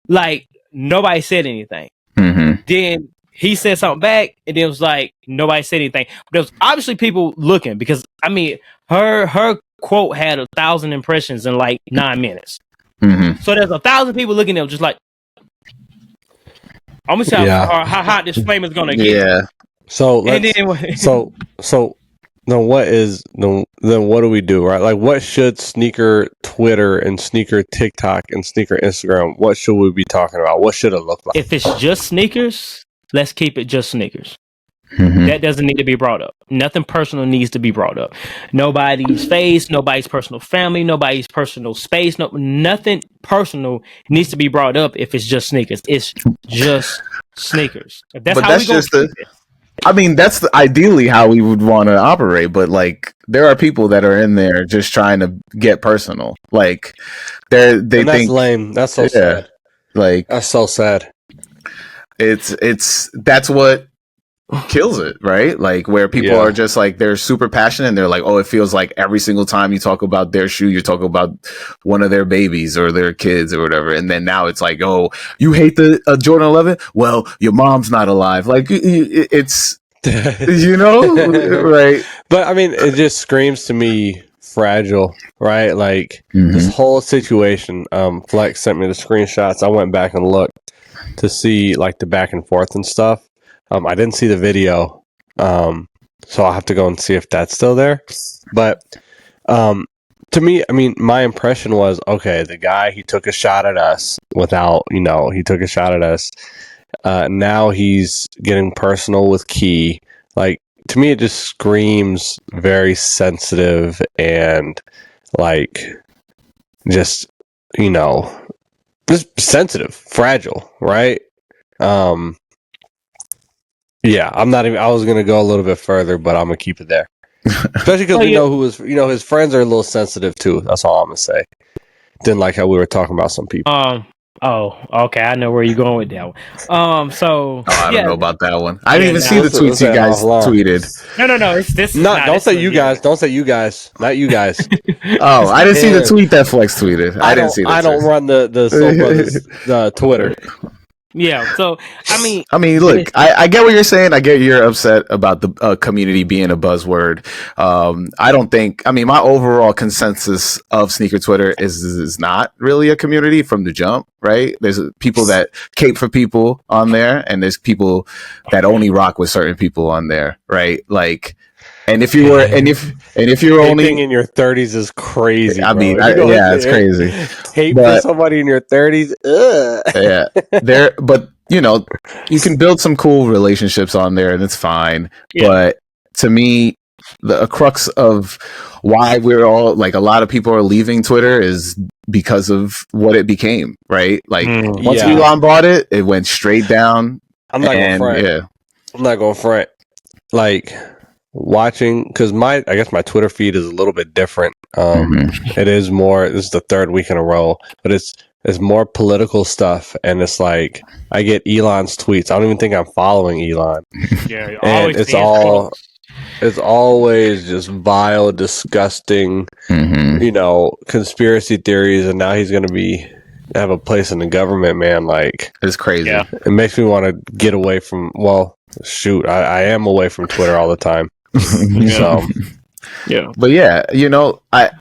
Like, nobody said anything. Then he said something back, and it was like, nobody said anything. But there was obviously people looking because, I mean, her quote had 1,000 impressions in like 9 minutes. So there's 1,000 people looking at him just like, I'm gonna see how hot this flame is gonna get. Yeah. So then what do we do, right? Like, what should sneaker Twitter and sneaker TikTok and sneaker Instagram? What should we be talking about? What should it look like? If it's just sneakers, let's keep it just sneakers. That doesn't need to be brought up. Nothing personal needs to be brought up. Nobody's face, nobody's personal family, nobody's personal space. Nothing personal needs to be brought up if it's just sneakers. It's just sneakers. If that's how we go. I mean, that's ideally how we would want to operate. But like, there are people that are in there just trying to get personal. Like, they think that's lame. That's so sad. Like, that's so sad. That's what kills it, right? Like, where people are just like, they're super passionate and they're like, oh, it feels like every single time you talk about their shoe, you're talking about one of their babies or their kids or whatever. And then now it's like, oh, you hate the Jordan 11? Well, your mom's not alive. Like, it's right? But I mean, it just screams to me fragile, right? Like, this whole situation. Flexx sent me the screenshots. I went back and looked to see like the back and forth and stuff. I didn't see the video, so I'll have to go and see if that's still there. But to me, I mean, my impression was, okay, the guy, he took a shot at us he took a shot at us. Now he's getting personal with Key. Like, to me, it just screams very sensitive and like just sensitive, fragile, right? Yeah, I'm not even. I was gonna go a little bit further, but I'm gonna keep it there. Especially because we know his friends are a little sensitive too. That's all I'm gonna say. Didn't like how we were talking about some people. Oh, okay. I know where you're going with that one. I don't know about that one. I didn't even see the tweets you guys tweeted. No. Don't say you guys. Don't say you guys. Not you guys. Oh, I didn't see the tweet that Flexx tweeted. I didn't see that. I don't run the Soul Brothers Twitter. Yeah, so I mean, look, I get what you're saying. I get you're upset about the community being a buzzword. I don't think. I mean, my overall consensus of sneaker Twitter is not really a community from the jump. Right? There's people that cape for people on there, and there's people that only rock with certain people on there. Right? Like. And if you were, and if you're only in your 30s is crazy. I mean, it's crazy. Hate for somebody in your 30s. Yeah, but you can build some cool relationships on there, and it's fine. Yeah. But to me, the crux of why we're all like a lot of people are leaving Twitter is because of what it became. Right? Like once Elon bought it, it went straight down. I'm not going to front. Yeah, I'm not going to front. Like. Watching, because I guess my Twitter feed is a little bit different. It is more. This is the third week in a row, but it's more political stuff, and it's like I get Elon's tweets. I don't even think I'm following Elon. Yeah, and it's always just vile, disgusting, conspiracy theories, and now he's going to be have a place in the government, man, like It's crazy. Yeah. it makes me want to get away from. Well, shoot, I am away from Twitter all the time. So Yeah. But yeah,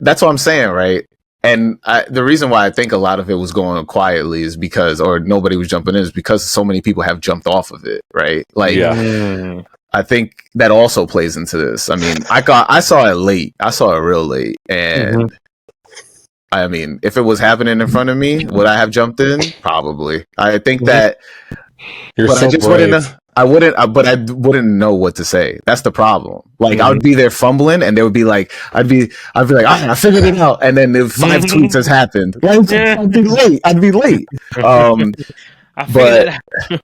that's what I'm saying, right? And the reason why I think a lot of it was going on quietly is because, or nobody was jumping in, is because so many people have jumped off of it, right? Like, yeah. I think that also plays into this. I mean, I saw it late. I saw it real late, and I mean, if it was happening in front of me, would I have jumped in? Probably. I think that, You're but so I just brave. wouldn't. I wouldn't know what to say. That's the problem. Like I would be there fumbling, and they would be like, I'd be like, I figured it out, and then if 5 tweets has happened, like, I'd be late. I figured But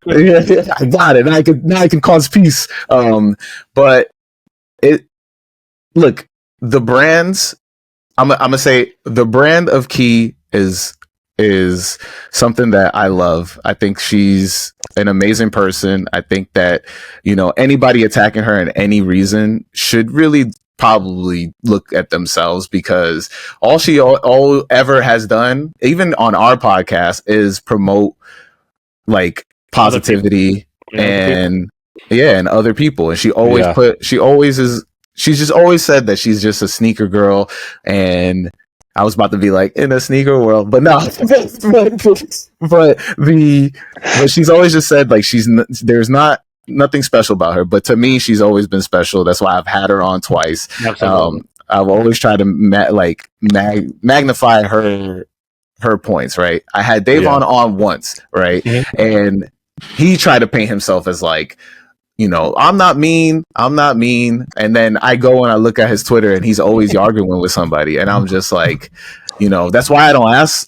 I got it. Now I can cause peace. But look, the brands. I'm gonna say the brand of Key is something that I love. I think she's an amazing person. I think that, anybody attacking her in any reason should really probably look at themselves, because all she ever has done, even on our podcast, is promote like positivity and other people. And she's just always said that she's just a sneaker girl, and I was about to be like, in a sneaker world, but no. but she's always just said like there's nothing special about her. But to me, she's always been special. That's why I've had her on twice. I've always tried to magnify her points. Right. I had Davon on once, right, and he tried to paint himself as like, I'm not mean. And then I go and I look at his Twitter, and he's always arguing with somebody. And I'm just like, that's why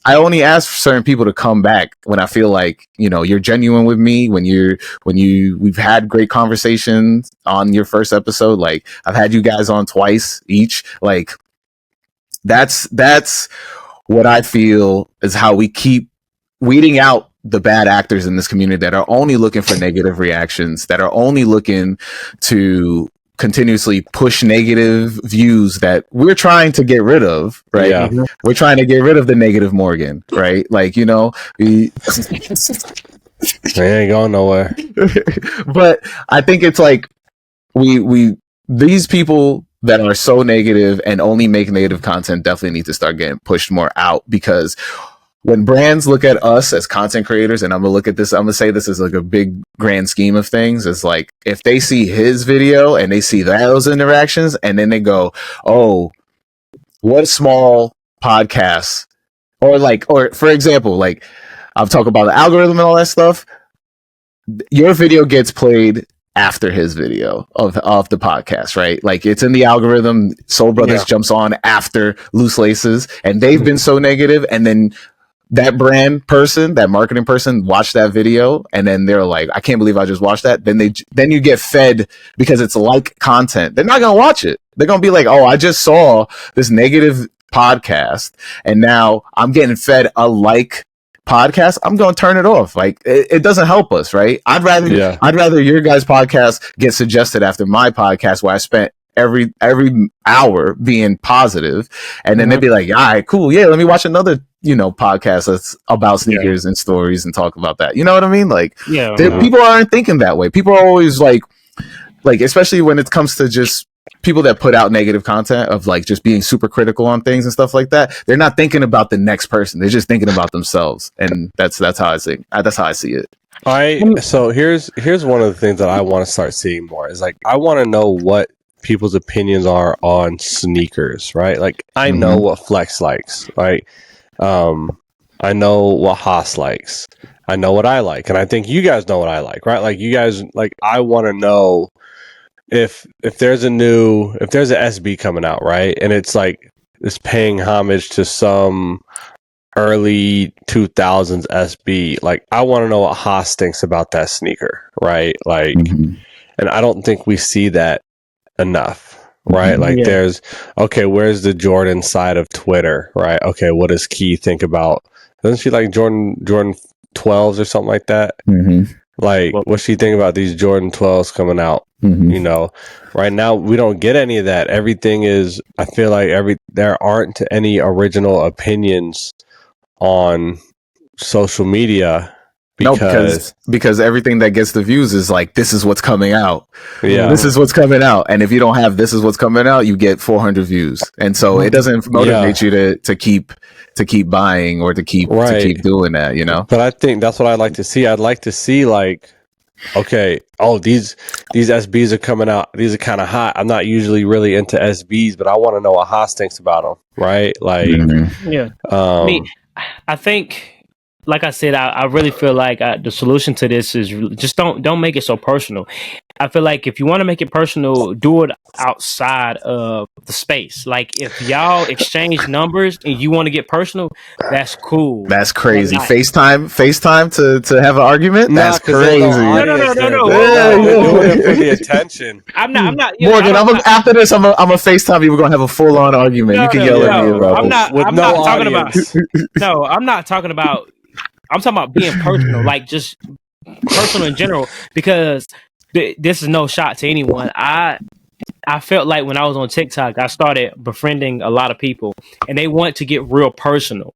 I only ask certain people to come back when I feel like, you're genuine with me, we've had great conversations on your first episode. Like, I've had you guys on twice each. Like, that's what I feel is how we keep weeding out the bad actors in this community that are only looking for negative reactions, that are only looking to continuously push negative views that we're trying to get rid of, right? Yeah. We're trying to get rid of the negative Morgan, right? Like, we They ain't going nowhere. but I think it's like we these people that are so negative and only make negative content definitely need to start getting pushed more out, because when brands look at us as content creators, and I'm gonna say this is like a big grand scheme of things, is like, if they see his video and they see those interactions, and then they go, oh, what small podcasts, or for example, like, I've talked about the algorithm and all that stuff. Your video gets played after his video of the podcast, right? Like, it's in the algorithm. Soul Brothers jumps on after Loose Laces, and they've been so negative, and then that brand person, that marketing person, watched that video, and then they're like, I can't believe I just watched that. Then you get fed, because it's like content. They're not gonna watch it. They're gonna be like, oh, I just saw this negative podcast, and now I'm getting fed a podcast. I'm gonna turn it off. Like, it doesn't help us, right? I'd rather your guys' podcast get suggested after my podcast, where I spent every hour being positive, and then they'd be like, all right, cool, yeah, let me watch another podcast that's about sneakers and stories and talk about that. You know what I mean? Like, people aren't thinking that way. People are always like, especially when it comes to just people that put out negative content of like just being super critical on things and stuff like that. They're not thinking about the next person. They're just thinking about themselves, and that's how I see. That's how I see it. So here's one of the things that I want to start seeing more is like, I want to know what people's opinions are on sneakers, right? Like, I know what Flexx likes, right? I know what Haas likes. I know what I like, and I think you guys know what I like, right? Like, you guys, like, I want to know if there's a SB coming out, right? And it's like, it's paying homage to some early 2000s SB. Like, I want to know what Haas thinks about that sneaker, right? Like, and I don't think we see that enough, right? Like, there's, okay, where's the Jordan side of Twitter, right? Okay, what does Key think about? Doesn't she like Jordan 12s or something like that? Like, what's she think about these Jordan 12s coming out? Right now we don't get any of that. Everything is, I feel like there aren't any original opinions on social media. Because everything that gets the views is like, this is what's coming out. Yeah. This is what's coming out. And if you don't have this is what's coming out, you get 400 views. And so it doesn't motivate you to keep buying or to keep doing that, you know? But I think that's what I'd like to see. I'd like to see like, okay, these SBs are coming out. These are kind of hot. I'm not usually really into SBs, but I want to know what Haas thinks about them, right? Like, yeah. I think, like I said, I really feel like the solution to this is just don't make it so personal. I feel like if you want to make it personal, do it outside of the space. Like if y'all exchange numbers and you want to get personal, that's cool. That's crazy. FaceTime to have an argument? That's crazy. No. Doing it for the attention. I'm not. Morgan, after this, I'm a FaceTime you. We're gonna have a full on argument. You can yell at me about I'm not talking about. No, I'm not talking about. I'm talking about being personal, like just personal in general, because this is no shot to anyone. I felt like when I was on TikTok, I started befriending a lot of people, and they want to get real personal,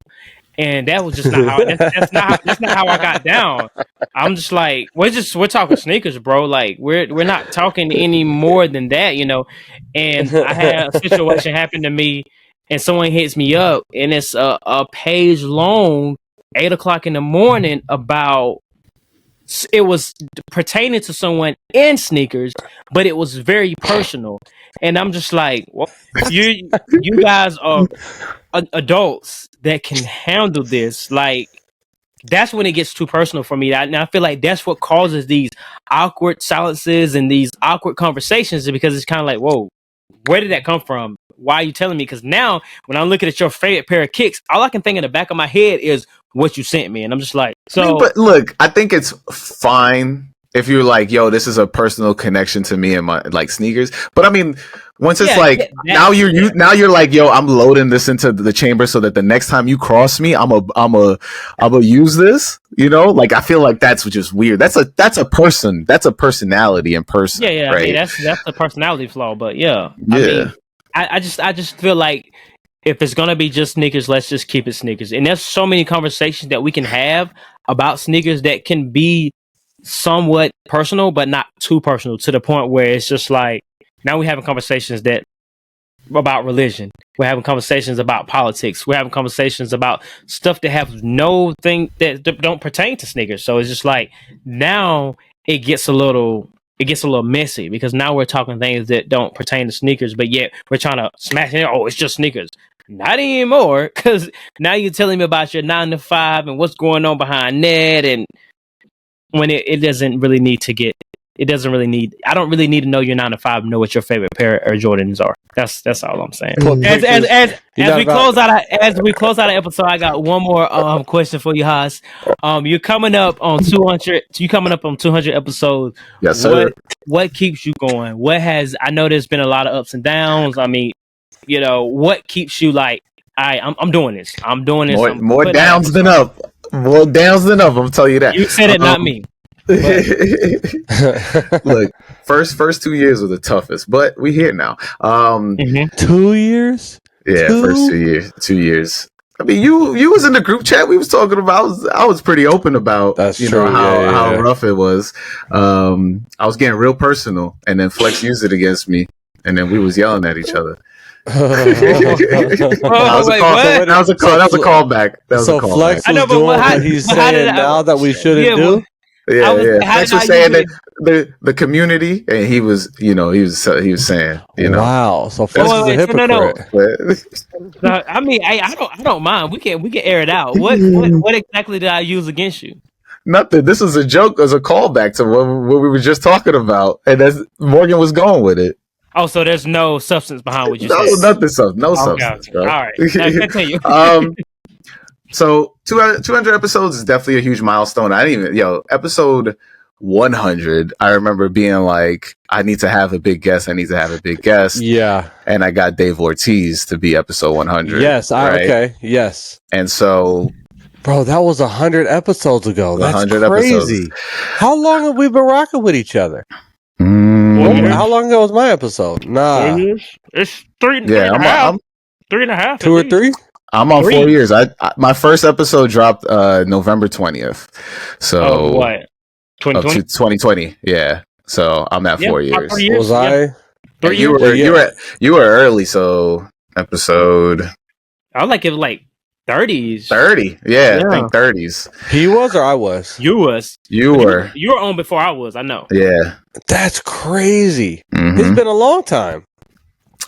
and that was just not how. That's not how I got down. I'm just like, we're talking sneakers, bro. Like we're not talking any more than that, you know. And I had a situation happen to me, and someone hits me up, and it's a page long. 8 o'clock in the morning about it was pertaining to someone in sneakers, but it was very personal, and I'm just like, well, you guys are adults that can handle this. Like that's when it gets too personal for me. And I feel like that's what causes these awkward silences and these awkward conversations, because it's kind of like, whoa, where did that come from? Why are you telling me? Because now when I'm looking at your favorite pair of kicks, all I can think in the back of my head is what you sent me. And I'm just like, so. But look, I think it's fine if you're like, yo, this is a personal connection to me and my like sneakers. But I mean, once it's now you're like, yo, I'm loading this into the chamber so that the next time you cross me, I'm a use this. You know, like I feel like that's just weird. That's a personality in person. Yeah. Right? I mean, that's the personality flaw. But yeah. I mean, I just feel like if it's gonna be just sneakers, let's just keep it sneakers. And there's so many conversations that we can have about sneakers that can be somewhat personal, but not too personal to the point where it's just like now we're having conversations that about religion. We're having conversations about politics. We're having conversations about stuff that have no thing that don't pertain to sneakers. So it's just like now it gets a little messy, because now we're talking things that don't pertain to sneakers, but yet we're trying to smash it. Oh, it's just sneakers. Not anymore, because now you're telling me about your 9 to 5 and what's going on behind that, and when it doesn't really need to get. It doesn't really need. I don't really need to know your 9 to 5. Know what your favorite pair of Air Jordans are. That's all I'm saying. As we close out the episode, I got one more question for you, Haas. You're coming up on 200. You coming up on 200 episodes. Yes, sir. What keeps you going? I know there's been a lot of ups and downs. I mean, you know, what keeps you like? I'm doing this. I'm doing this. More downs than up. More downs than up. I'm telling you that. You said it, not me. Look, first 2 years were the toughest, but we here now. 2 years? Yeah, first 2 years. I mean, you was in the group chat we was talking about. I was pretty open about how rough it was. I was getting real personal, and then Flexx used it against me, and then we was yelling at each other. That was a callback. So Flexx was doing what he's saying now that we shouldn't do. Yeah. Flexx was saying that the community, and he was saying, Wow. So Flexx is a hypocrite. No. I mean, I don't mind. We can air it out. What exactly did I use against you? Nothing. This is a joke as a callback to what we were just talking about, and as Morgan was going with it. Oh, so there's no substance behind what you said? No substance, bro. All right. Now, continue. So 200 episodes is definitely a huge milestone. Episode 100, I remember being like, I need to have a big guest. Yeah. And I got Dave Ortiz to be episode 100. Yes. Okay. Yes. And so, bro, that was 100 episodes ago. That's 100 crazy. Episodes. How long have we been rocking with each other? How long ago was my episode? Nah. It's 3.5. 3.5. 2 or 3? I'm on 3. 4 years. My first episode dropped November 20th. So what? 2020? 2020. Yeah. So I'm at 4 about years. 3 years. Was I? 3 You years. you were early, so episode I was like, it was like 30s. 30. Yeah, I think 30s. He was or I was? You was. You were. You were on before I was. I know. Yeah. That's crazy. Mhm. It's been a long time.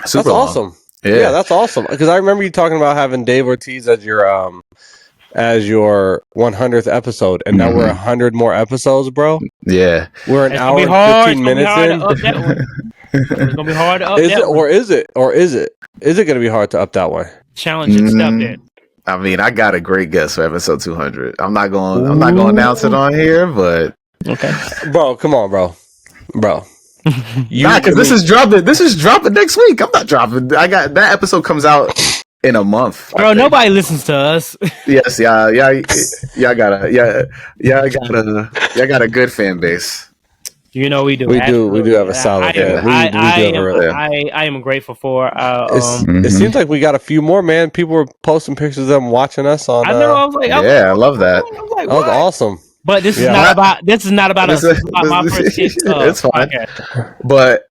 Super That's long. awesome. Yeah. Yeah, that's awesome. Because I remember you talking about having Dave Ortiz as your 100th episode, and now we're 100 more episodes, bro. Yeah. We're an It's hour gonna be and hard. 15 minutes It's in. gonna be hard to up that one. It's gonna be hard to up Is that it one. or is it or is it? Is it going to be hard to up that one? Challenge accepted. I mean, I got a great guess for episode 200. I'm not going to announce it on here, but Okay. Bro, come on, bro. because this is dropping next week. I'm not dropping. I got that episode comes out in a month. Bro, nobody listens to us. Yes, yeah, I got a good fan base. You know we do. We do have a solid fan. I am grateful for. It seems like we got a few more, man. People were posting pictures of them watching us on. I know. I was like, I love that. I was like, that was what? awesome. But this is not about. This is not about us. This is about my first kick. It's fine. Podcast. But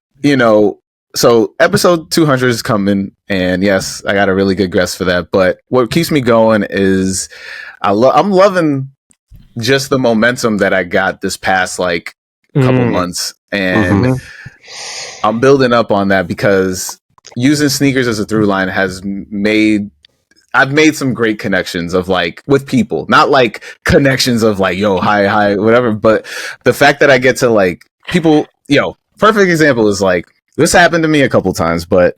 so episode 200 is coming, and yes, I got a really good guess for that. But what keeps me going is I'm loving just the momentum that I got this past like couple months, and I'm building up on that because using sneakers as a through line I've made some great connections of like with people, not like connections of like, yo, hi, whatever. But the fact that I get to like people, perfect example is like, this happened to me a couple times, but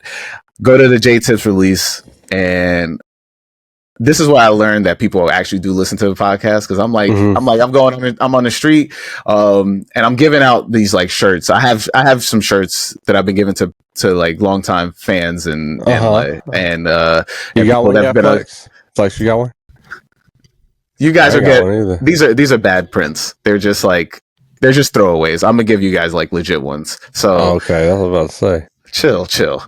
go to the J-Tips release, and this is why I learned that people actually do listen to the podcast. Cause I'm on the street, and I'm giving out these like shirts. I have some shirts that I've been giving to like longtime fans and you got one? Yeah, Flexx, you got one? You guys these are bad prints. They're just throwaways. I'm gonna give you guys like legit ones. So okay, I was about to say. Chill. So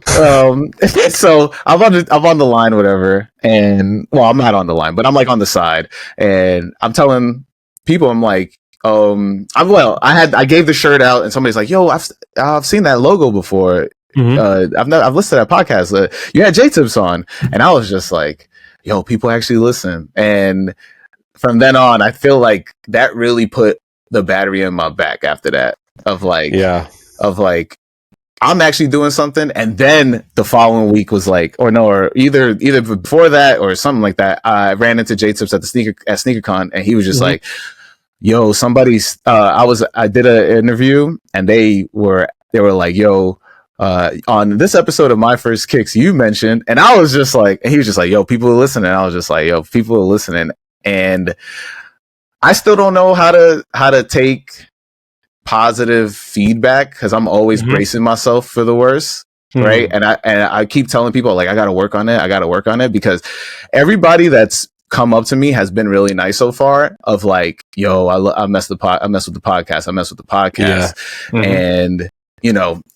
I'm on the line, whatever, and I'm not on the line, but I'm like on the side, and I'm telling people, I'm like, I gave the shirt out, and somebody's like, yo, I've seen that logo before. I've listened to that podcast. You had J-Tips on, and I was just like, yo, people actually listen, and from then on, I feel like that really put the battery in my back after that of like I'm actually doing something. And then the following week was like, or either before that or something like that, I ran into J-Tips at SneakerCon, and he was just like, yo, somebody's I did an interview, and they were like, yo, on this episode of My First Kicks, you mentioned, and I was just like, and he was just like, yo, people are listening. I was just like, yo, people are listening. And I still don't know how to take positive feedback because I'm always bracing myself for the worst, right? And I keep telling people like I gotta work on it because everybody that's come up to me has been really nice so far of like, yo, I mess with the podcast, and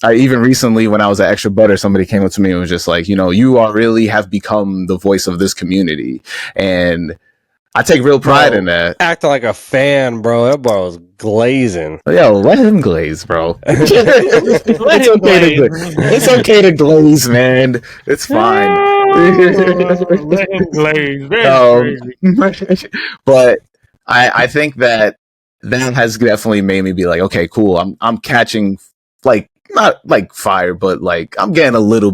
I even recently when I was at Extra Butter, somebody came up to me and was just like, you are really have become the voice of this community, and I take real pride in that. Acting like a fan, bro. That bro was glazing. Yo, let him glaze, bro. It's okay to glaze, man. It's fine. Let him glaze. But I think that has definitely made me be like, okay, cool. I'm catching like not like fire, but like I'm getting a little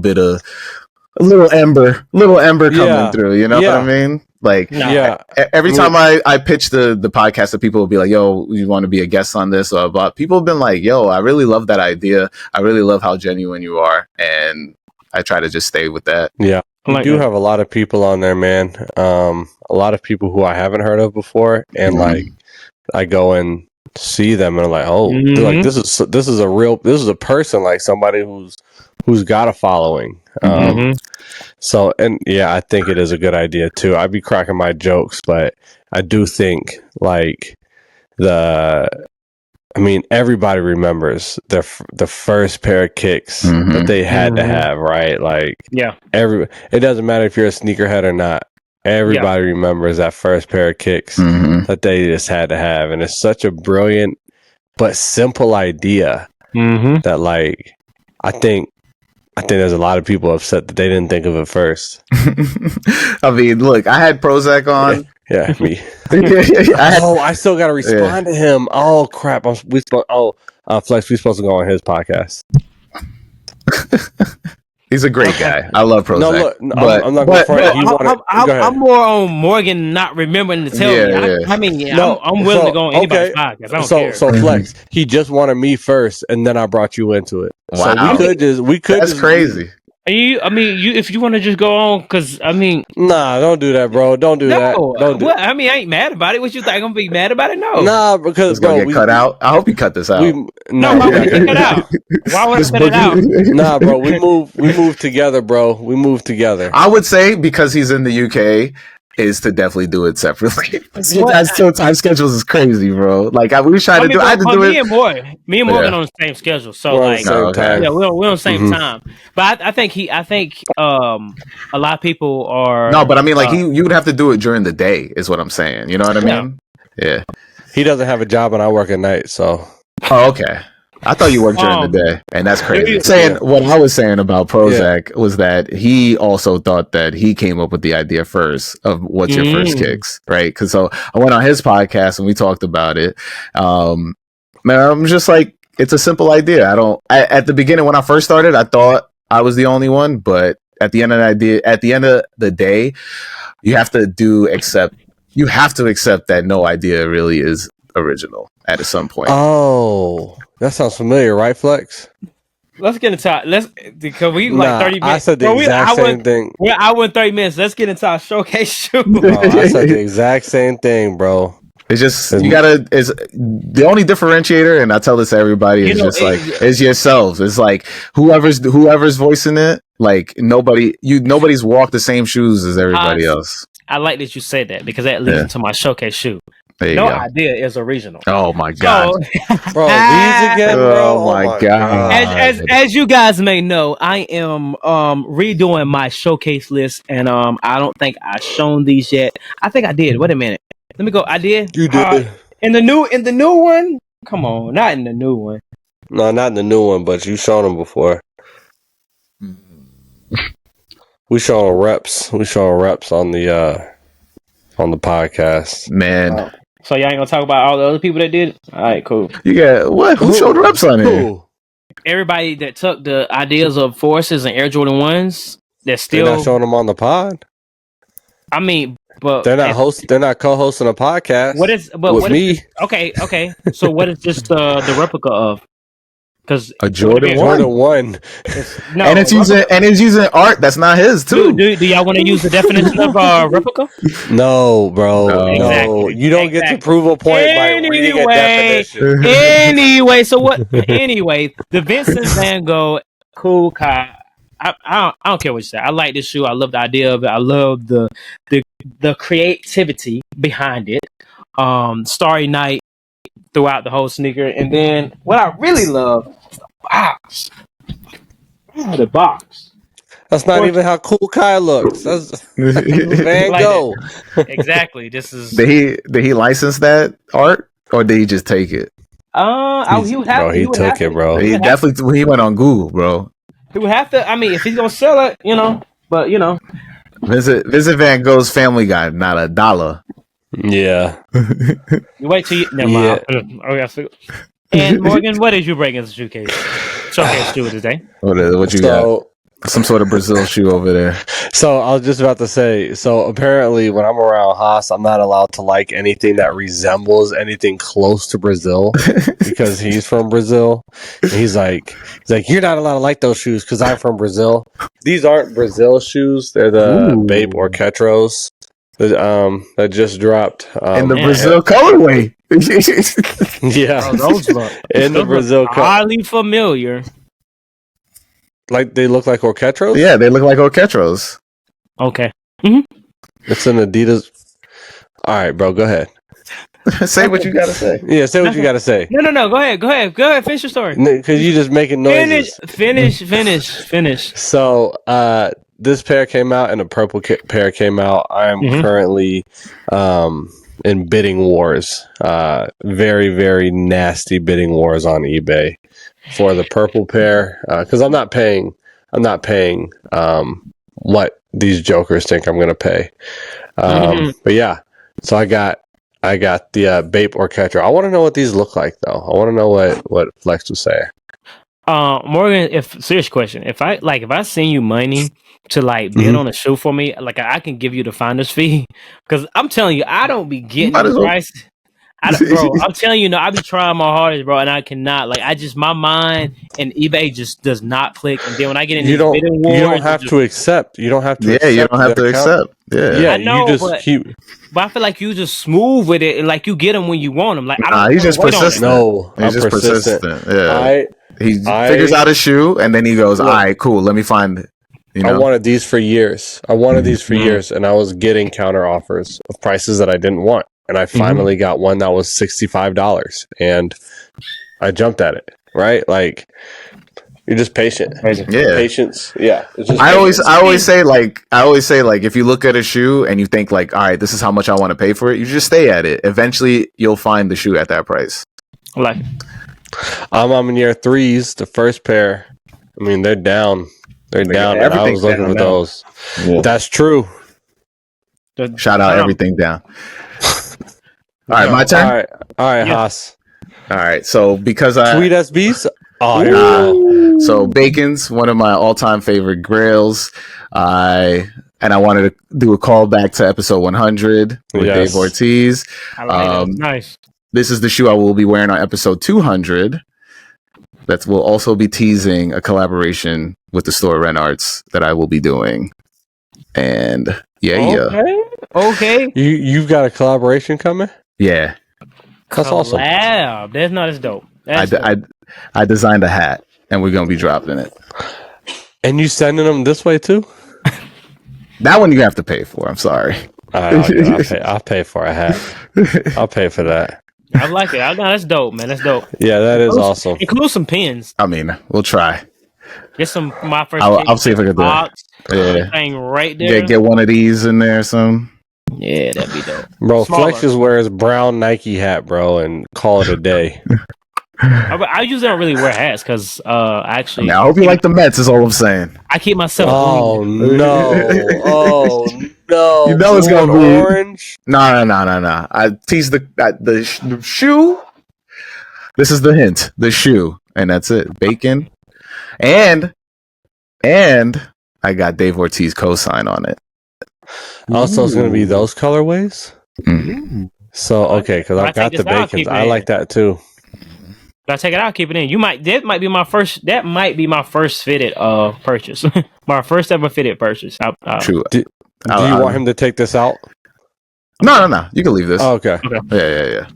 ember coming through. You know what I mean? Like, every time I pitch the podcast, that people will be like, yo, you want to be a guest on this? But people have been like, yo, I really love that idea. I really love how genuine you are. And I try to just stay with that. Yeah. We do have a lot of people on there, man. A lot of people who I haven't heard of before. And like, I go and see them and I'm like, oh, like this is a person, like somebody who's got a following. So, and I think it is a good idea too. I'd be cracking my jokes, but I do think like everybody remembers the first pair of kicks that they had to have, right? Like, it doesn't matter if you're a sneakerhead or not. everybody remembers that first pair of kicks that they just had to have. And it's such a brilliant but simple idea that, like, I think there's a lot of people upset that they didn't think of it first. I mean, look, I had Prozac on. Yeah, me. I still got to respond to him. Oh, crap. Flexx, we supposed to go on his podcast. He's a great guy. I love Prozac. No, look, I'm not going to I'm more on Morgan not remembering to tell me. I'm willing to go on anybody's podcast. I don't care. So Flexx, he just wanted me first, and then I brought you into it. Wow. So we could. That's crazy. If you want to just go on, because nah, don't do that, bro. Don't do that. Don't do I ain't mad about it. What you think? I'm gonna be mad about it? No. Nah, because it's gonna get cut out. I hope you cut this out. Why would you cut it out? Why would I cut it out? Nah, bro. We move together, bro. We move together. I would say because he's in the UK. Is to definitely do it separately. Time schedules is crazy, bro. Like we was trying to do. I had to do it. Me and Morgan on the same schedule, so we're on the same time. But I think a lot of people are. No, but I mean, like you would have to do it during the day, is what I'm saying. You know what I mean? Yeah. He doesn't have a job, and I work at night, so. Oh, okay. I thought you worked during the day, and that's crazy. What I was saying about Prozac was that he also thought that he came up with the idea first of what's your first kicks, right? Because so I went on his podcast and we talked about it. Man, I'm just like, it's a simple idea. At the beginning when I first started, I thought I was the only one, but at the end of the day, you have to accept that no idea really is original at some point. Oh. That sounds familiar, right, Flexx? Let's get into it. Because we 30 minutes. I said the exact same thing. We're hour and 30 minutes. Let's get into our showcase shoe. I said the exact same thing, bro. It's just it's the only differentiator, and I tell this to everybody, is yourselves. It's like whoever's voicing it, like nobody's walked the same shoes as everybody else. I like that you said that because that leads into my showcase shoe. No idea is original. Oh my god, bro! These again, bro. Oh my god. As you guys may know, I am redoing my showcase list, and I don't think I've shown these yet. I think I did. Wait a minute. Let me go. I did. You did. In the new one. Come on, not in the new one. No, not in the new one, but you've shown them before. We showing reps. We showing reps on the podcast, man. So y'all ain't gonna talk about all the other people that did it? All right, cool. You got what? Who showed reps on here? Everybody that took the ideas of Forces and Air Jordan 1s, they're not showing them on the pod. I mean, but they're not co-hosting a podcast. What is okay. So what is just the replica of? Because a Jordan 1. And it's using art that's not his too. Do y'all want to use the definition of replica? No, bro. No. Exactly. You don't get to prove a point by reading a definition. Anyway, so what? Anyway, the Vincent Van Gogh Cool Kai. I don't care what you say. I like this shoe. I love the idea of it. I love the creativity behind it. Starry Night throughout the whole sneaker, and then what I really love is the box. The box. That's not even how Cool Kai looks. That's Van Gogh. Exactly. This is. Did he license that art, or did he just take it? He took it, bro. He definitely went on Google, bro. He would have to. I mean, if he's gonna sell it, but Visit Van Gogh's Family Guy, not $1. Yeah. You wait till you. Never mind. Okay. And Morgan, what did you bring as a showcase shoe today? What you got? Some sort of Brazil shoe over there. So I was just about to say. So apparently, when I'm around Haas, I'm not allowed to like anything that resembles anything close to Brazil because he's from Brazil. And he's like, you're not allowed to like those shoes because I'm from Brazil. These aren't Brazil shoes. They're the Bape or Ketros that just dropped in the Brazil colorway. Yeah, those look in the Brazil colorway. Highly familiar. Like they look like Orketros? Yeah, they look like Orketros. Okay. Mm-hmm. It's an Adidas. All right, bro, go ahead. Say what you gotta say. Yeah, say what you gotta say. No. Go ahead. Finish your story. Because you just making noises. Finish. So, this pair came out and a purple pair came out. I am currently in bidding wars. Very, very nasty bidding wars on eBay for the purple pair because I'm not paying what these jokers think I'm going to pay. But yeah, so I got the Bape or Catcher. I want to know what these look like though. I want to know what Flexx was saying. Morgan, serious question, if I send you money to like bid on a shoe for me, like I can give you the finder's fee, because I'm telling you, I don't be getting the price. Bro, I'm telling you, no, I be trying my hardest, bro, and I cannot. Like, my mind and eBay just does not click. And then when I get in these bidding wars, you don't have to accept. You don't have to. Yeah, you don't have to accept. Yeah, I know, you just keep. But I feel like you just smooth with it, and like you get them when you want them. Like, he's just persistent. No, he's just persistent. Yeah, he figures out a shoe, and then he goes, "All right, cool. Let me find it." You know? I wanted these for years. And I was getting counter offers of prices that I didn't want. And I finally got one that was $65, and I jumped at it. Right, like you're just patient. Yeah, patience. Yeah, it's just I always say if you look at a shoe and you think like, all right, this is how much I want to pay for it, you just stay at it. Eventually, you'll find the shoe at that price. Like, I'm on year 3s. The first pair, I mean, they're down. They're down. And I was looking for those. Yeah. That's true. Shout out everything down. All right, my turn. All right, Haas. All right, so because Sweet SBs. So Bacon's one of my all-time favorite grails. I wanted to do a callback to episode 100 with Dave Ortiz. I like nice. This is the shoe I will be wearing on episode 200. That will also be teasing a collaboration with the store Ren Arts that I will be doing. And okay. You've got a collaboration coming? Yeah. That's awesome. That's not as dope. I designed a hat, and we're gonna be dropping it. And you sending them this way too? That one you have to pay for. I'm sorry. I'll pay for a hat. I'll pay for that. I like it. No, that's dope, man. That's dope. Yeah, that is awesome. Include some pins. I mean, we'll try. Get some my first. I'll see if I can do it. Yeah, thing right there. Get one of these in there. Yeah, that'd be dope. Bro, Flexx just wears brown Nike hat, bro, and call it a day. I usually don't really wear hats because actually. I hope you like the Mets. Is all I'm saying. I keep myself. Oh no! Oh no! You know it's gonna be orange. No. I tease the shoe. This is the hint. The shoe, and that's it. Bacon, and I got Dave Ortiz cosign on it. Also, it's gonna be those colorways. Mm-hmm. So okay, because I got the Bacons. I like that too. If I take it out, keep it in. That might be my first fitted purchase. My first ever fitted purchase. True. Do you want him to take this out? No. You can leave this. Oh, okay. Yeah.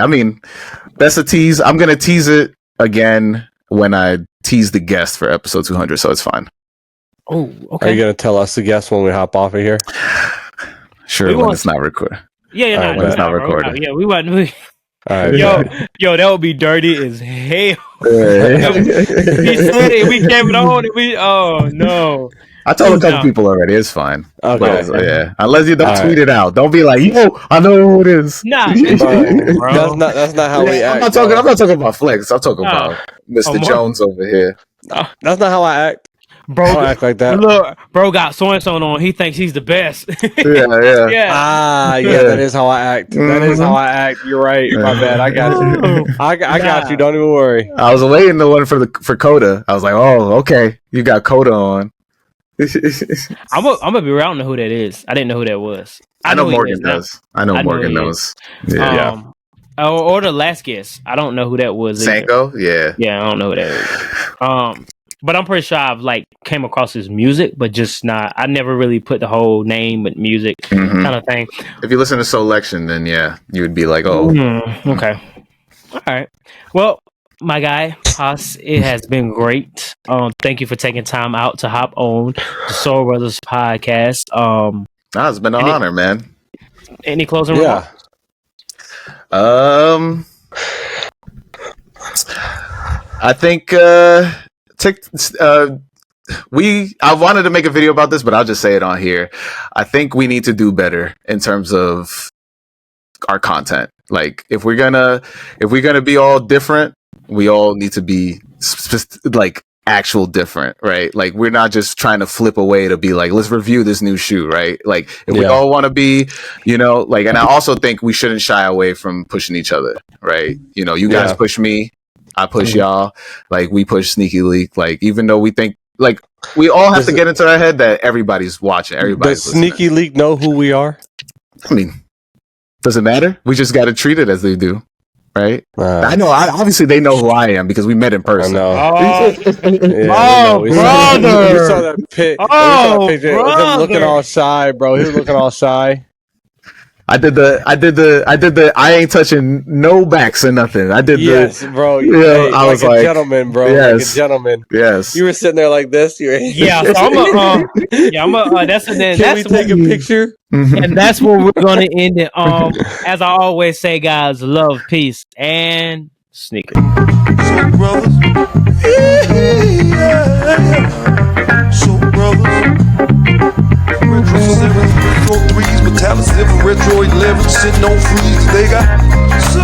I mean, that's a tease. I'm gonna tease it again when I tease the guest for episode 200, so it's fine. Oh, okay. Are you gonna tell us the guest when we hop off of here? Sure, when it's not recorded. Yeah, when it's not recorded. Yeah, we want. Right, yo, that would be dirty as hell. He said it, we came it on, oh no. I told a couple people already. It's fine. Okay. Yeah, unless you don't tweet it out. Don't be like, yo, I know who it is. Nah, bro. That's not how we act. I'm not talking about Flexx. I'm talking about Mr. Jones over here. That's not how I act. Bro, I don't act like that. Look, bro got so and so on. He thinks he's the best. Yeah. That is how I act. That is how I act. You're right. My bad. I got you. I got you. Don't even worry. I was waiting the one for Coda. I was like, oh, okay, you got Coda on. I'm gonna be real. I don't know who that is. I didn't know who that was. I know Morgan does. I know Morgan knows. Yeah. Or the last guest. I don't know who that was. Sanko. Yeah. Yeah, I don't know who that is. But I'm pretty sure I've came across his music, but just not. I never really put the whole name with music kind of thing. If you listen to Selection, then yeah, you would be like, oh, okay, all right. Well, my guy Haas, it has been great. Thank you for taking time out to hop on the Soul Brothers podcast. It's been an honor, man. Any closing remarks? I think I wanted to make a video about this, but I'll just say it on here. I think we need to do better in terms of our content. Like if we're gonna be all different, we all need to be like actual different, right? Like we're not just trying to flip away to be like, let's review this new shoe, right? Like if we all want to be, like, and I also think we shouldn't shy away from pushing each other, right? You guys push me, I push y'all, like we push Sneaky Leak, like even though we think like we all have to get into our head that everybody's watching, everybody's does Sneaky Leak know who we are? I mean, does it matter? We just got to treat it as they do. Right? I know. Obviously, they know who I am because we met in person. I know. Oh, brother! We saw that pic. Oh, it was him looking all shy, bro. He was looking all shy. I did the. I ain't touching no backs or nothing. I did bro. Yeah, I was like a gentleman, bro. Yes, like a gentleman. Yes. You were sitting there like this. Yeah. So I'm a. That's Can we take a picture? And that's where we're gonna end it. As I always say, guys, love, peace, and sneakers. So brothers, so brothers, retro 7, retro 3s, Metallic 7, retro 11, sitting on freeze. They got so